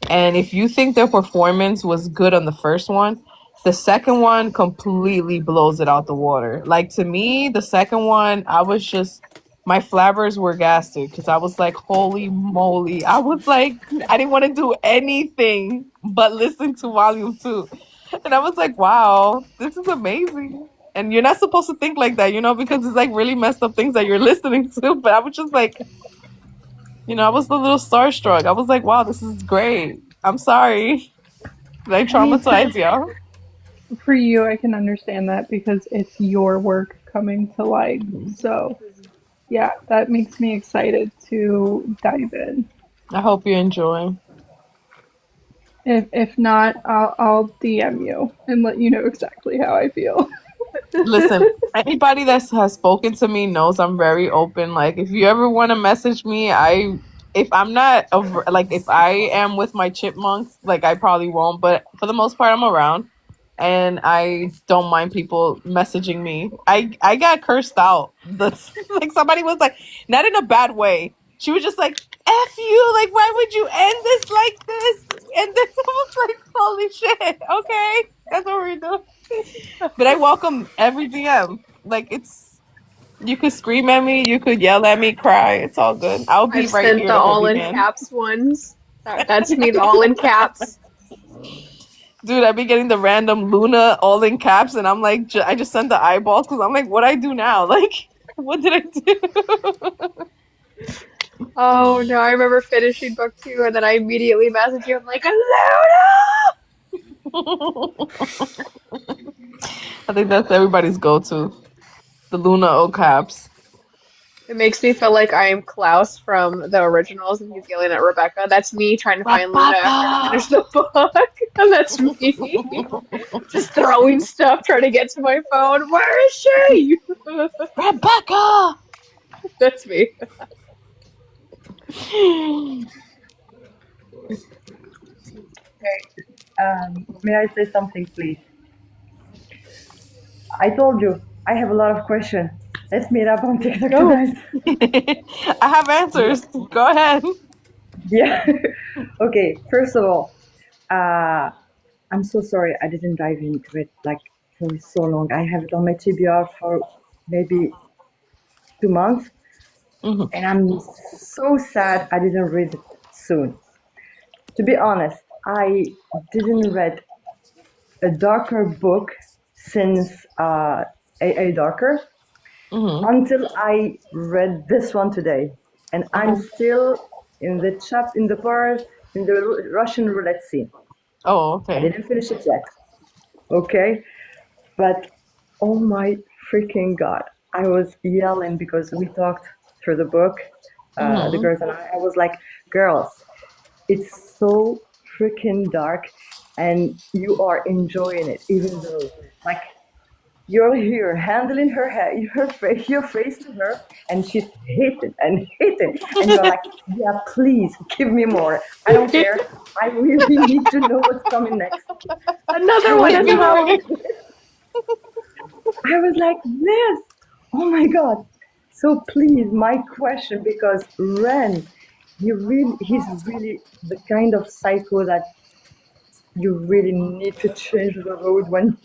And if you think their performance was good on the first one, the second one completely blows it out the water. Like to me, the second one, I was just my flabbers were gasted because I was like, holy moly. I was like, I didn't want to do anything but listen to volume two. And I was like, wow, this is amazing. And you're not supposed to think like that, because it's like really messed up things that you're listening to. But I was just like, I was a little starstruck. I was like, wow, this is great. I'm sorry. Did I
I mean,
traumatize y'all?
for you, I can understand that because it's your work coming to light. So, yeah, that makes me excited to dive in.
I hope you enjoy.
If not, I'll DM you and let you know exactly how I feel.
Listen, anybody that has spoken to me knows I'm very open. Like, if you ever want to message me, if I'm not, like, if I am with my chipmunks, like, I probably won't. But for the most part, I'm around. And I don't mind people messaging me. I got cursed out. Like, somebody was like, not in a bad way. She was just like, F you, like, why would you end this like this? And then I was like, holy shit, okay, that's what we're doing. But I welcome every DM. Like you could scream at me, you could yell at me, cry. It's all good. I'll be
I've
right
sent
here
the
to hold
all
your
in
hand.
caps ones. That's me, the all in caps.
Dude, I've been getting the random Luna all in caps, and I'm like, I just sent the eyeballs because I'm like, what I do now? Like, what did I do?
Oh no, I remember finishing book two and then I immediately messaged you. I'm like, Luna!
I think that's everybody's go-to. The Luna all caps.
It makes me feel like I am Klaus from the originals and he's yelling at Rebecca. That's me trying to find Luna after I
Rebecca!
finish the book. And that's me. Just throwing stuff, trying to get to my phone. Where is she?
Rebecca!
That's me.
Okay, may I say something, please? I told you I have a lot of questions. Let's meet up on TikTok
Go.
tonight.
I have
Yeah.
answers. Go ahead.
Yeah. Okay. First of all, uh, I'm so sorry I didn't dive into it like for so long. I have it on my TBR for maybe 2 months,
Mhm.
and I'm so sad I didn't read it soon. To be honest, I didn't read a darker book since a darker
Mhm.
until I read this one today, and I'm
Okay.
still in the part in the Russian roulette scene.
Oh,
I
okay.
didn't finish it yet, okay? But oh my freaking god, I was yelling because we talked through the book, the
Mhm.
girls and I. I was like, girls, it's so freaking dark, and you are enjoying it, even though like you're here handling her head, your face to her, and she's hitting, and you're like, yeah, please give me more. I don't care. I really need to know what's coming next. I
Another one,
was
Give me
another
like,
one.
more.
I was like this. Oh my god. So please, my question, because Ren, he's really the kind of psycho that you really need to change the road when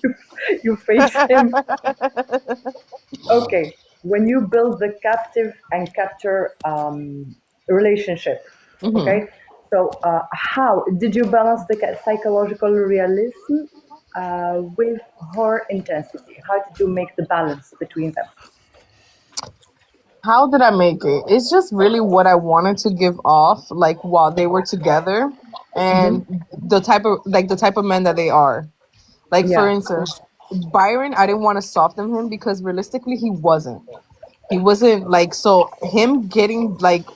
you face him. Okay, when you build the captive and capture relationship,
Mhm.
okay? So, how did you balance the psychological realism with horror intensity? How did you make the balance between them?
How did I make it? It's just really what I wanted to give off, like while they were together,
Hmm.
and the type of men that they are. Like for
Yeah,
instance, Byron, I didn't want to soften him because realistically he wasn't. He wasn't like so him getting like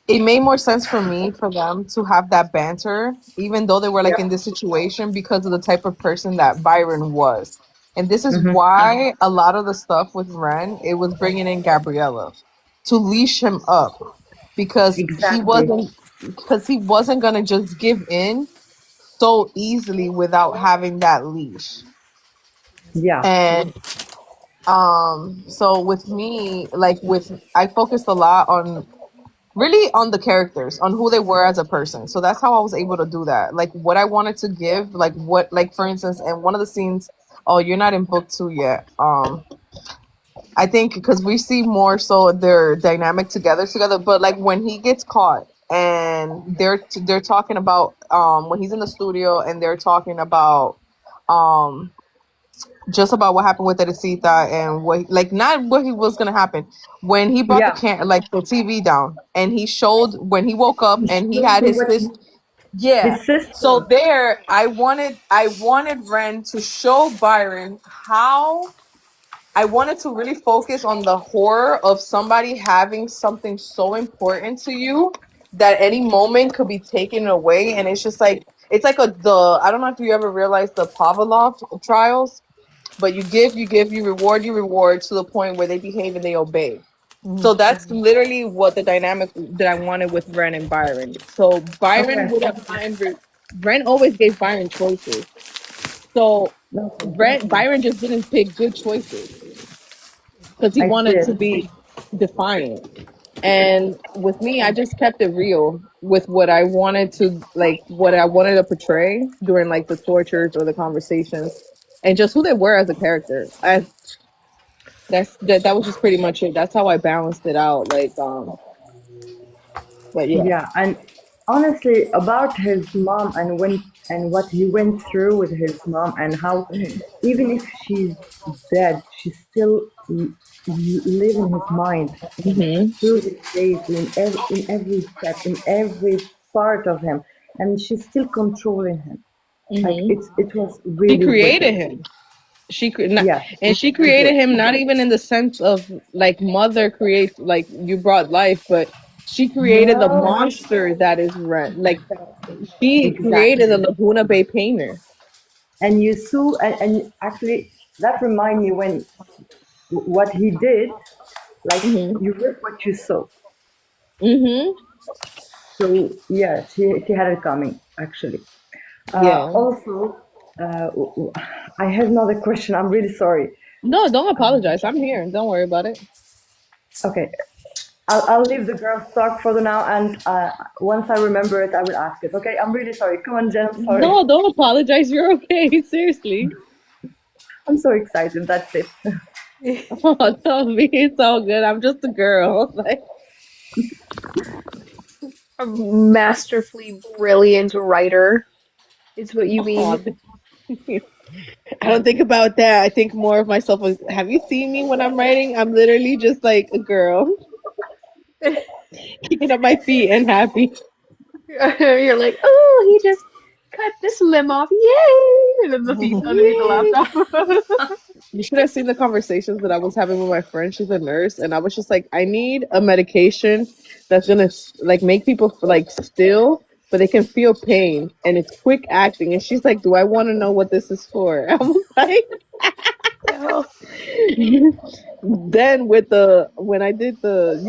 it made more sense for me for them to have that banter, even though they were like
yeah,
in this situation because of the type of person that Byron was. And this is
hmm,
why a lot of the stuff with Ren, it was bringing in Gabriella to leash him up because
exactly.
he wasn't gonna just give in so easily without having that leash.
Yeah,
And so with me, like with I focused a lot on really on the characters, on who they were as a person. So that's how I was able to do that. Like what I wanted to give, like what, like for instance, and one of the scenes. Oh, you're not in book two yet. I think because we see more so their dynamic together. But like when he gets caught and they're talking about when he's in the studio and they're talking about um just about what happened with Teresita and what like not what he was gonna happen when he brought the
yeah.
can like the TV down and he showed when he woke up
He
and he
showed
had
him
his
what
sister. Yeah.
his
So
sister.
there, I wanted Ren to show Byron how I wanted to really focus on the horror of somebody having something so important to you that any moment could be taken away, and it's just like it's like a the I don't know if you ever realized the Pavlov trials, but you reward to the point where they behave and they obey.
Mhm.
So that's literally what the dynamic that I wanted with Ren and Byron. So Byron
Okay,
would have Ren always gave Byron choices. So
okay.
Byron just didn't pick good choices because he
I see
wanted to
it.
be defiant. And with me, I just kept it real with what I wanted to like what I wanted to portray during like the tortures or the conversations and just who they were as a character. That was just pretty much it. That's how I balanced it out. But yeah.
Yeah, and honestly, about his mom and what he went through with his mom and how even if she's dead, she still live in his mind
Hmm.
through his days, in every step, in every part of him, and she's still controlling him. Like
Hmm.
it was
She
really
created
wicked.
him. Not,
Yes,
and she
she
created
did.
him not even in the sense of like mother creates like you brought life, but she created the
No,
monster that is Ren. Like she created the
exactly.
Laguna Bay painter.
And you saw, and actually, that remind me when what he did, like
Hmm.
you reap what you sow.
Hmm.
So yeah, she had it coming actually.
Yeah.
Also, uh, I have another question. I'm really sorry.
No, don't apologize. I'm here. Don't worry about it.
Okay, I'll leave the girls talk for the now, and once I remember it, I will ask it. Okay, I'm really sorry. Come on, Jen. I'm sorry.
No, don't apologize. You're okay. Seriously.
I'm so excited. That's it.
Oh, tell me it's all good. I'm just a girl. Like,
A masterfully brilliant writer is what you
oh,
mean.
I don't think about that. I think more of myself as have you seen me when I'm writing? I'm literally just like a girl kicking up my feet and happy.
You're like, oh, he just cut this limb off, yay! And then the feet underneath the
Yay.
laptop.
You should have seen the conversations that I was having with my friend. She's a nurse, and I was just like, I need a medication that's gonna like make people like still, but they can feel pain, and it's quick acting. And she's like, Do I want to know what this is for? I was like,
Oh,
then with the when I did the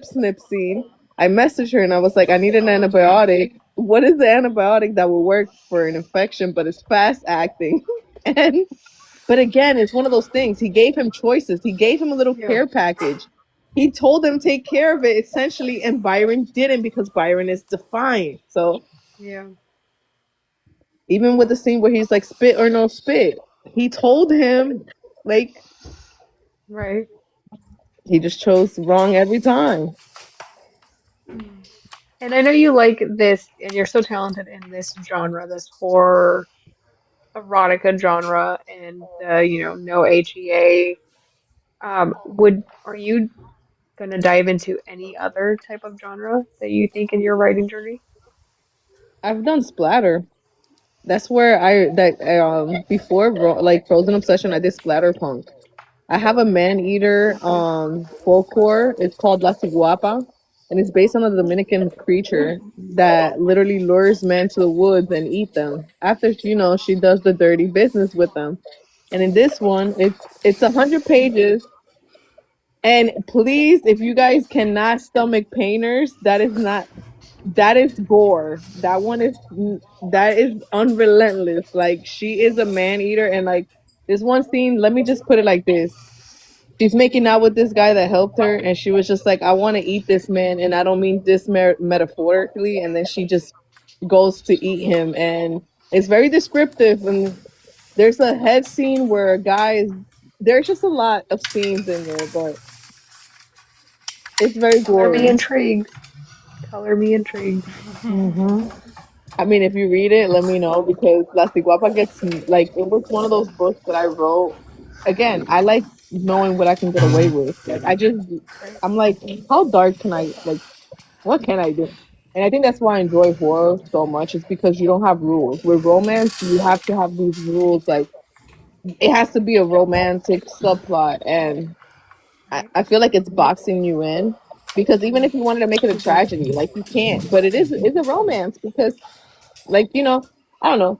snip scene, I messaged her and I was like, I need an antibiotic. What is the antibiotic that will work for an infection, but it's fast acting? And but again, it's one of those things. He gave him choices. He gave him a little
yeah,
care package. He told him take care of it essentially, and Byron didn't because Byron is defiant. So
yeah,
even with the scene where he's like spit or no spit, he told him like
right.
he just chose wrong every time.
And I know you like this, and you're so talented in this genre, this horror erotica genre, and no HEA. Would are you gonna dive into any other type of genre that you think in your writing journey?
I've done splatter. That's where before like Frozen Obsession, I did splatter punk. I have a man eater folklore. It's called La Ciguapa, and it's based on a Dominican creature that literally lures men to the woods and eat them after she does the dirty business with them. And in this one, it's 100 pages. And please, if you guys cannot stomach painters, that is gore. That is unrelentless. Like she is a man eater, and like this one scene. Let me just put it like this: she's making out with this guy that helped her, and she was just like, "I want to eat this man," and I don't mean this metaphorically. And then she just goes to eat him, and it's very descriptive. And there's a head scene where a guy is. There's just a lot of scenes in there, but it's very
Color me
gory.
intrigued. Color me intrigued.
Mm-hmm.
I mean, if you read it, let me know because La Ciguapa gets like it was one of those books that I wrote. Again, I like knowing what I can get away with. Like
Right.
I'm like, how dark can I like? What can I do? And I think that's why I enjoy horror so much. Is because you don't have rules. With romance, you have to have these rules. Like it has to be a romantic subplot, and
Right.
I feel like it's boxing you in. Because even if you wanted to make it a tragedy, like you can't. But it's a romance because like I don't know,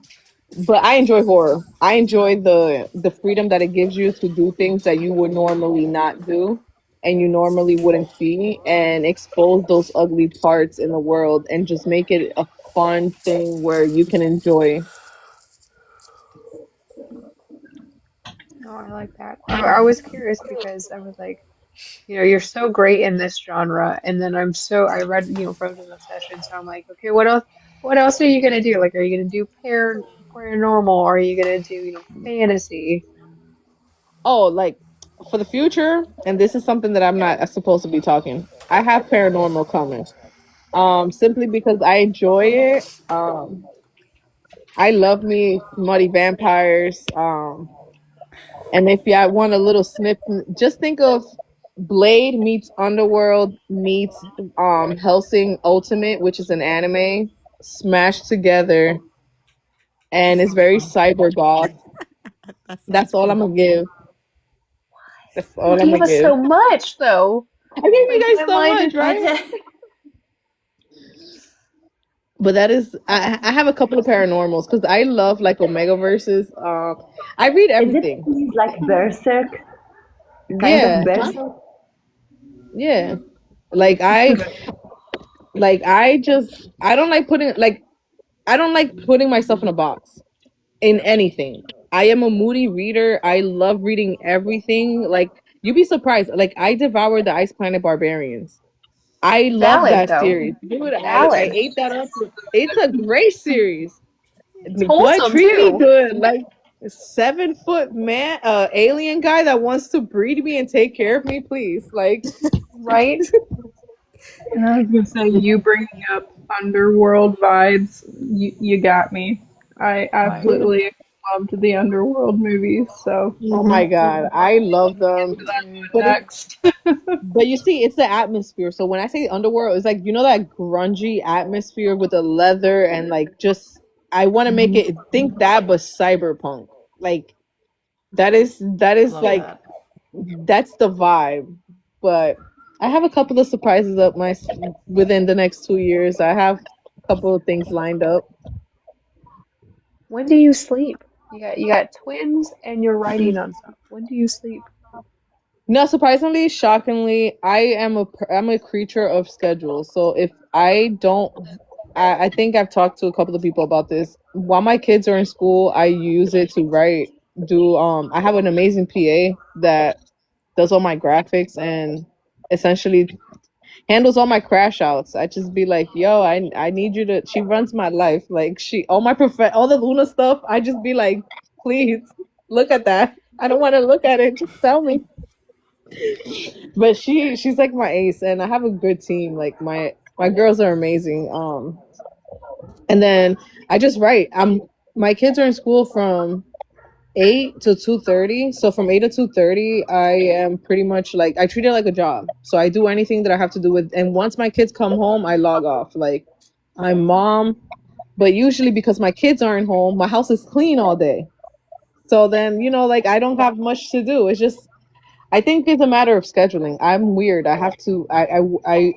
but I enjoy horror. I enjoy the freedom that it gives you to do things that you would normally not do and you normally wouldn't see and expose those ugly parts in the world and just make it a fun thing where you can enjoy.
Oh, I like that. I was curious because I was like, you're so great in this genre, and then I read, Frozen Obsession, so I'm like, okay, what else? What else are you gonna do? Like, are you gonna do paranormal? Or are you gonna do, fantasy?
Oh, like for the future, and this is something that I'm not supposed to be talking. I have paranormal coming. Simply because I enjoy it. I love me muddy vampires. And if you want a little snip, just think of Blade meets Underworld meets Helsing Ultimate, which is an anime smashed together, and it's very cyber goth.
That
That's
sounds
all I'm
cool.
gonna give. That's
You
all I'm
gave
gonna
us
give.
so much, though.
I gave you
Like
guys so much,
I
right?
tell
But that is, I have a couple of paranormals because I love like Omega verses. I read
is it
everything.
please like Berserk? Kind of
Yeah, huh?
Berserk?
Yeah. Like I don't like putting myself in a box in anything. I am a moody reader. I love reading everything. Like you'd be surprised. Like I devoured the Ice Planet Barbarians. I love
Valid,
that
though.
series. Dude, I
Valid.
ate that up. It's a great series.
It's
But
wholesome
treat me
too,
good. Like a 7 foot man, alien guy that wants to breed me and take care of me, please. Like
right?
And I was gonna say, you bringing up underworld vibes, you got me. I
Right.
absolutely loved the underworld movies, so
oh my
Mm-hmm.
god, I love them.
Agreed.
But it,
next.
but you see, it's the atmosphere. So when I say underworld, it's like that grungy atmosphere with the leather and like just I want to make
Mm-hmm.
it think that, but cyberpunk. Like that is
Love
like
that.
that's the vibe. But I have a couple of surprises up within the next 2 years. I have a couple of things lined up.
When do you sleep? You got twins and you're writing on stuff. When do you sleep?
No, surprisingly, shockingly, I'm a creature of schedule. So if I don't, I think I've talked to a couple of people about this. While my kids are in school, I use it to write. I have an amazing PA that does all my graphics and essentially handles all my crash outs. I just be like, yo, I need you to. She runs my life. Like all the Luna stuff. I just be like, please look at that. I don't want to look at it. Just tell me. But she's like my ace, and I have a good team. Like My girls are amazing. And then I just write. My kids are in school from 8 to 2:30. So from 8 to 2:30, I am pretty much like I treat it like a job. So I do anything that I have to do with. And once my kids come home, I log off. Like I'm mom, but usually because my kids aren't home, my house is clean all day. So then like I don't have much to do. It's just I think it's a matter of scheduling. I'm weird. I have to.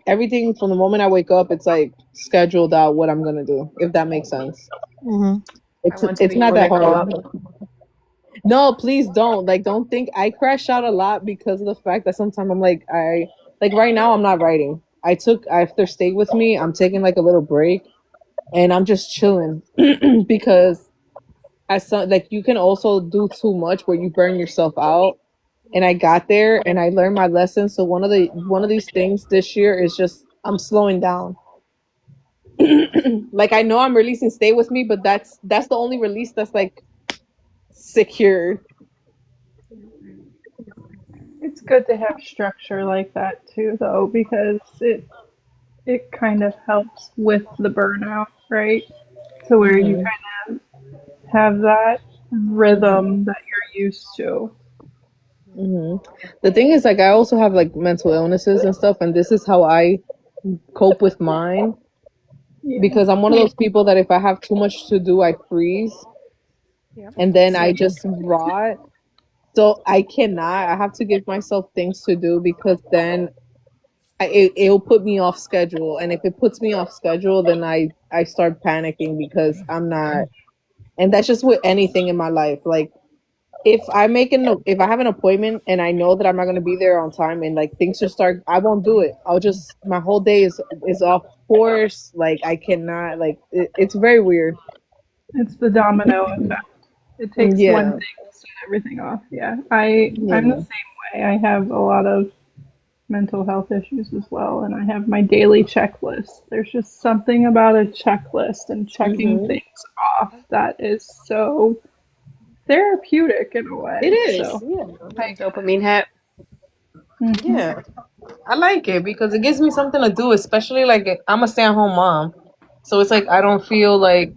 Everything from the moment I wake up, it's like scheduled out what I'm gonna do. If that makes sense.
Hmm.
I
It's
want to
it's
be you
not
when I
that
grow
hard.
up.
No, please don't. Like, don't think I crash out a lot because of the fact that sometimes I'm like right now I'm not writing. After stay with me, I'm taking like a little break and I'm just chilling because like you can also do too much where you burn yourself out. And I got there and I learned my lesson. So one of these things this year is just I'm slowing down. Like I know I'm releasing Stay With Me, but that's the only release that's like secured.
It's good to have structure like that too, though, because it kind of helps with the burnout, right? To where you
Hmm.
kind of have that rhythm that you're used to.
Hmm. The thing is, like, I also have like mental illnesses and stuff, and this is how I cope with mine
Yeah.
because I'm one of those people that if I have too much to do, I freeze
Yep.
and then I just rot. So I cannot. I have to give myself things to do because then it'll put me off schedule, and if it puts me off schedule, then I start panicking because I'm not. And that's just with anything in my life. Like if I have an appointment and I know that I'm not gonna be there on time and like things just start, I won't do it. I'll just my whole day is off course. Like I cannot like it's very weird.
It's the domino effect. It takes one
Yeah,
thing to set everything off. Yeah. I'm the
yeah.
same way. I have a lot of mental health issues as well, and I have my daily checklist. There's just something about a checklist and checking
Hmm.
things off that is so therapeutic in a
It
way.
is.
So
Yeah,
I
Little dopamine hit.
hmm
yeah. I like it because it gives me something to do, especially like I'm a stay-at-home mom. So it's like I don't feel like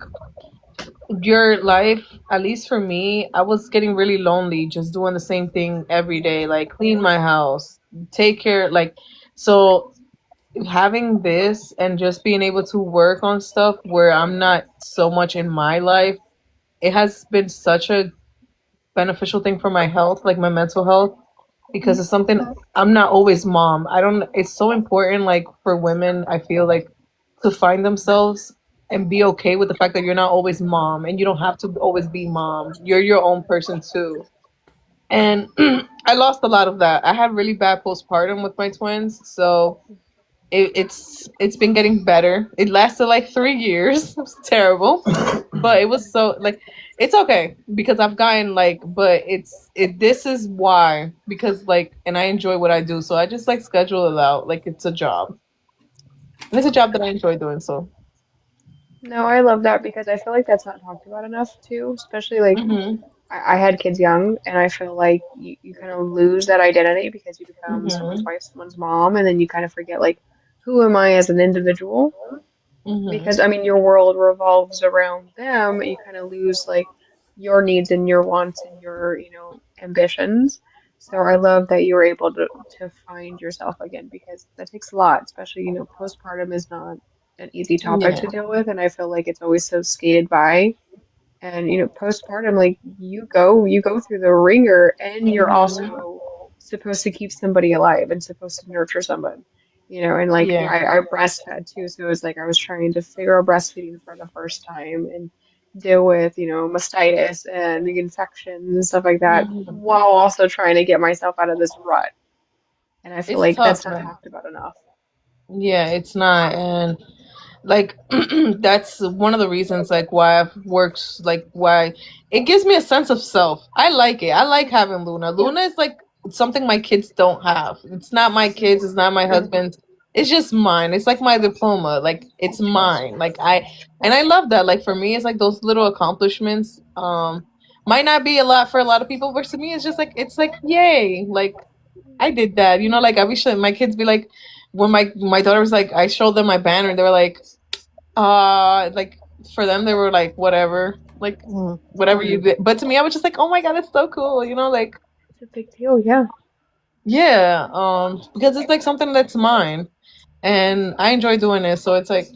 your life, at least for me, I was getting really lonely just doing the same thing every day, like clean my house, take care, like so having this and just being able to work on stuff where I'm not so much in my life, it has been such a beneficial thing for my health, like my mental health, because it's something I'm not always mom. I don't it's so important like for women, I feel like to find themselves and be okay with the fact that you're not always mom and you don't have to always be mom. You're your own person too. And I lost a lot of that. I had really bad postpartum with my twins, so it's been getting better. It lasted like 3 years. It was terrible, but it was so like it's okay because I've gotten like, but this is why because like, and I enjoy what I do, so I just like schedule it out like it's a job, and it's a job that I enjoy doing. So.
No, I love that because I feel like that's not talked about enough too, especially like
Mhm.
I had kids young and I feel like you kind of lose that identity because you become someone's
Mhm.
wife, someone's mom, and then you kind of forget like who am I as an individual?
Mhm.
Because I mean your world revolves around them. You kind of lose like your needs and your wants and your, ambitions. So I love that you were able to find yourself again because that takes a lot, especially, postpartum is not an easy topic
Yeah.
to deal with, and I feel like it's always so skated by. And postpartum, like you go through the ringer, and you're
Mhm.
also supposed to keep somebody alive and supposed to nurture someone, and like
Yeah.
I breastfed too, so it was like I was trying to figure out breastfeeding for the first time and deal with, mastitis and the infections and stuff like that,
Mhm.
while also trying to get myself out of this rut. And I feel
It's
like
tough,
that's not
man.
talked about enough.
Yeah, it's not, and like that's one of the reasons like why I've worked like why it gives me a sense of self. I like it. I like having Luna. Luna is like something my kids don't have. It's not my kids, it's not my husband's. It's just mine. It's like my diploma. Like it's mine. Like I love that. Like for me it's like those little accomplishments might not be a lot for a lot of people, but to me it's just like it's like yay. Like I did that. Like I wish that my kids be like when my daughter was like, I showed them my banner, they were like for them they were like whatever, like
Mm.
whatever you did. But to me, I was just like, oh my god, it's so cool, like
It's a big deal, yeah.
yeah, because it's like something that's mine, and I enjoy doing it, so it's like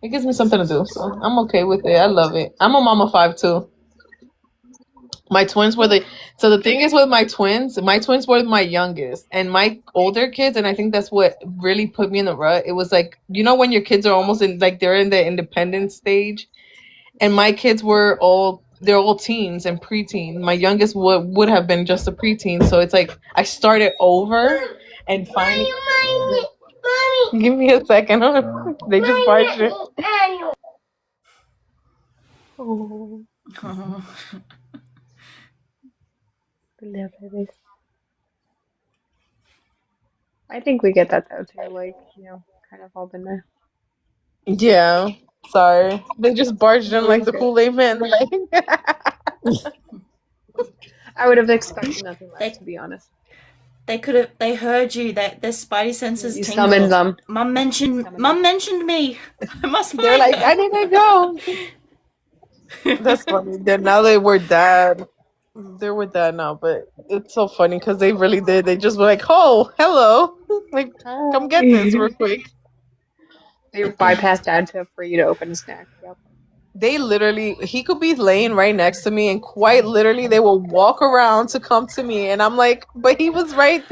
it gives me something to do, so I'm okay with it. I love it. I'm a mom of five too. My twins were the so the thing is with my twins were my youngest and my older kids, and I think that's what really put me in the rut. It was like, when your kids are almost in like they're in the independent stage, and my kids they're all teens and preteen. My youngest would have been just a preteen, so it's like I started over and finally. Give me a second. They just barged it.
Oh, the little babies. I think we get that though too, like, kind of all been there.
Yeah. Sorry. They just barged in
No,
like
it's
the
good.
Kool-Aid man. Like
I would have expected nothing less,
They
to be honest.
they heard you. That their spidey senses
You summoned
tingled.
them.
Mum
You
mentioned
summoned them.
Mum mentioned me. I must
they're
find
like, I
her.
need to go. That's funny. Then now they were dad. They're with dad now, but it's so funny because they really did. They just were like, "Oh, hello, like, come get this
Hi.
real quick."
They bypassed dad for you to open a snack. Yep.
They literally, he could be laying right next to me, and quite literally, they will walk around to come to me, and I'm like, "But he's right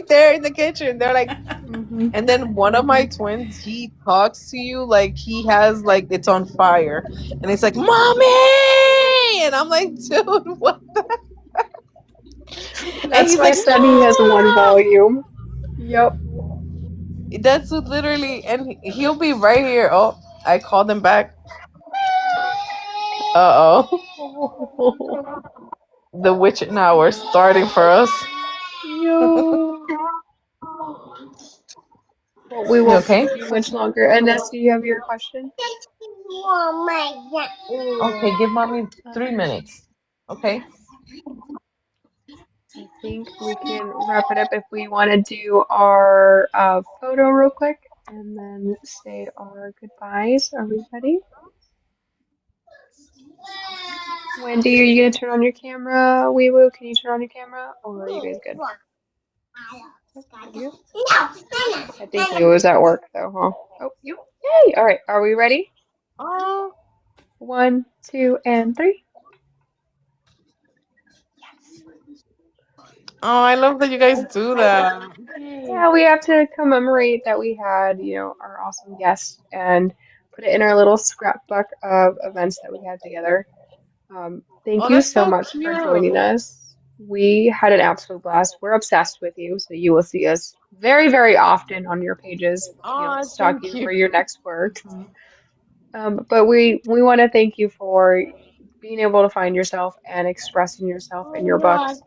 there in the kitchen." They're like,
Hmm.
and then one of my twins, he talks to you like he has like it's on fire, and it's like, "Mommy," and I'm like, "Dude, what?" And
That's
he's
my
like,
son. He has one
"Mom."
volume. Yep.
That's literally, and he'll be right here. Oh, I called him back. Uh-oh. The witching hour starting for us.
Yo. Well, we
You
won't
okay?
keep you much longer. Ines, do you have your question?
Okay, give mommy
All
3 minutes. Okay.
I think we can wrap it up if we want to do our photo real quick and then say our goodbyes. Are we ready? Wendy, are you going to turn on your camera? Wee Woo, can you turn on your camera? Or are you guys good? Yep, there we go. I think Wee Woo's at work though, huh? Oh, you. Yay! All right, are we ready?
Oh,
1, 2, and 3.
I love that you guys
Yes.
do that.
Yeah, we have to commemorate that we had, our awesome guest and put it in our little scrapbook of events that we had together. Thank
Oh,
you
that's
so
so
much for
cute.
joining us. We had an absolute blast. We're obsessed with you, so you will see us very, very often on your pages,
Oh,
stalk
thank
you
you.
for your next work. But we want to thank you for being able to find yourself and expressing yourself in your books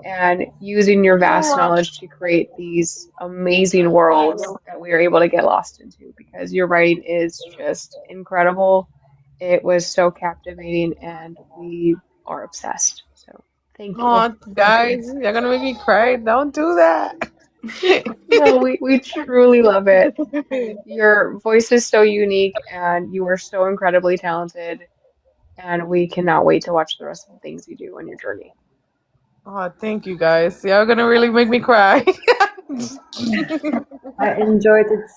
and using your vast knowledge to create these amazing worlds that we are able to get lost into because your writing is just incredible. It was so captivating and we are obsessed. So thank you.
Oh, guys, you're gonna make me cry. Don't do that.
No, we truly love it. Your voice is so unique and you are so incredibly talented, and we cannot wait to watch the rest of the things you do on your journey.
Oh, thank you guys. Y'all gonna really make me cry.
I enjoyed it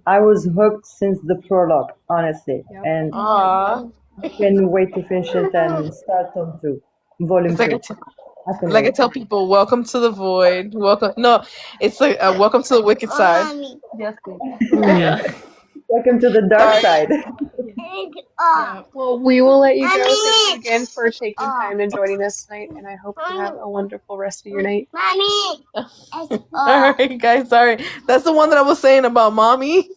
I was hooked since the prologue, honestly,
Yep.
and
Aw.
I can wait to finish it and start on two, volume
It's like
two. I can
like I
wait.
tell people, welcome to the void. Welcome. No, it's like welcome to the wicked side. Yes, baby.
Yeah.
Welcome to the dark
Sorry.
side.
Yeah.
Yeah.
Well, we will let you go. Thank you again for taking time and joining us tonight, and I hope you have a wonderful rest of your night.
All right, guys. Sorry, that's the one that I was saying about mommy.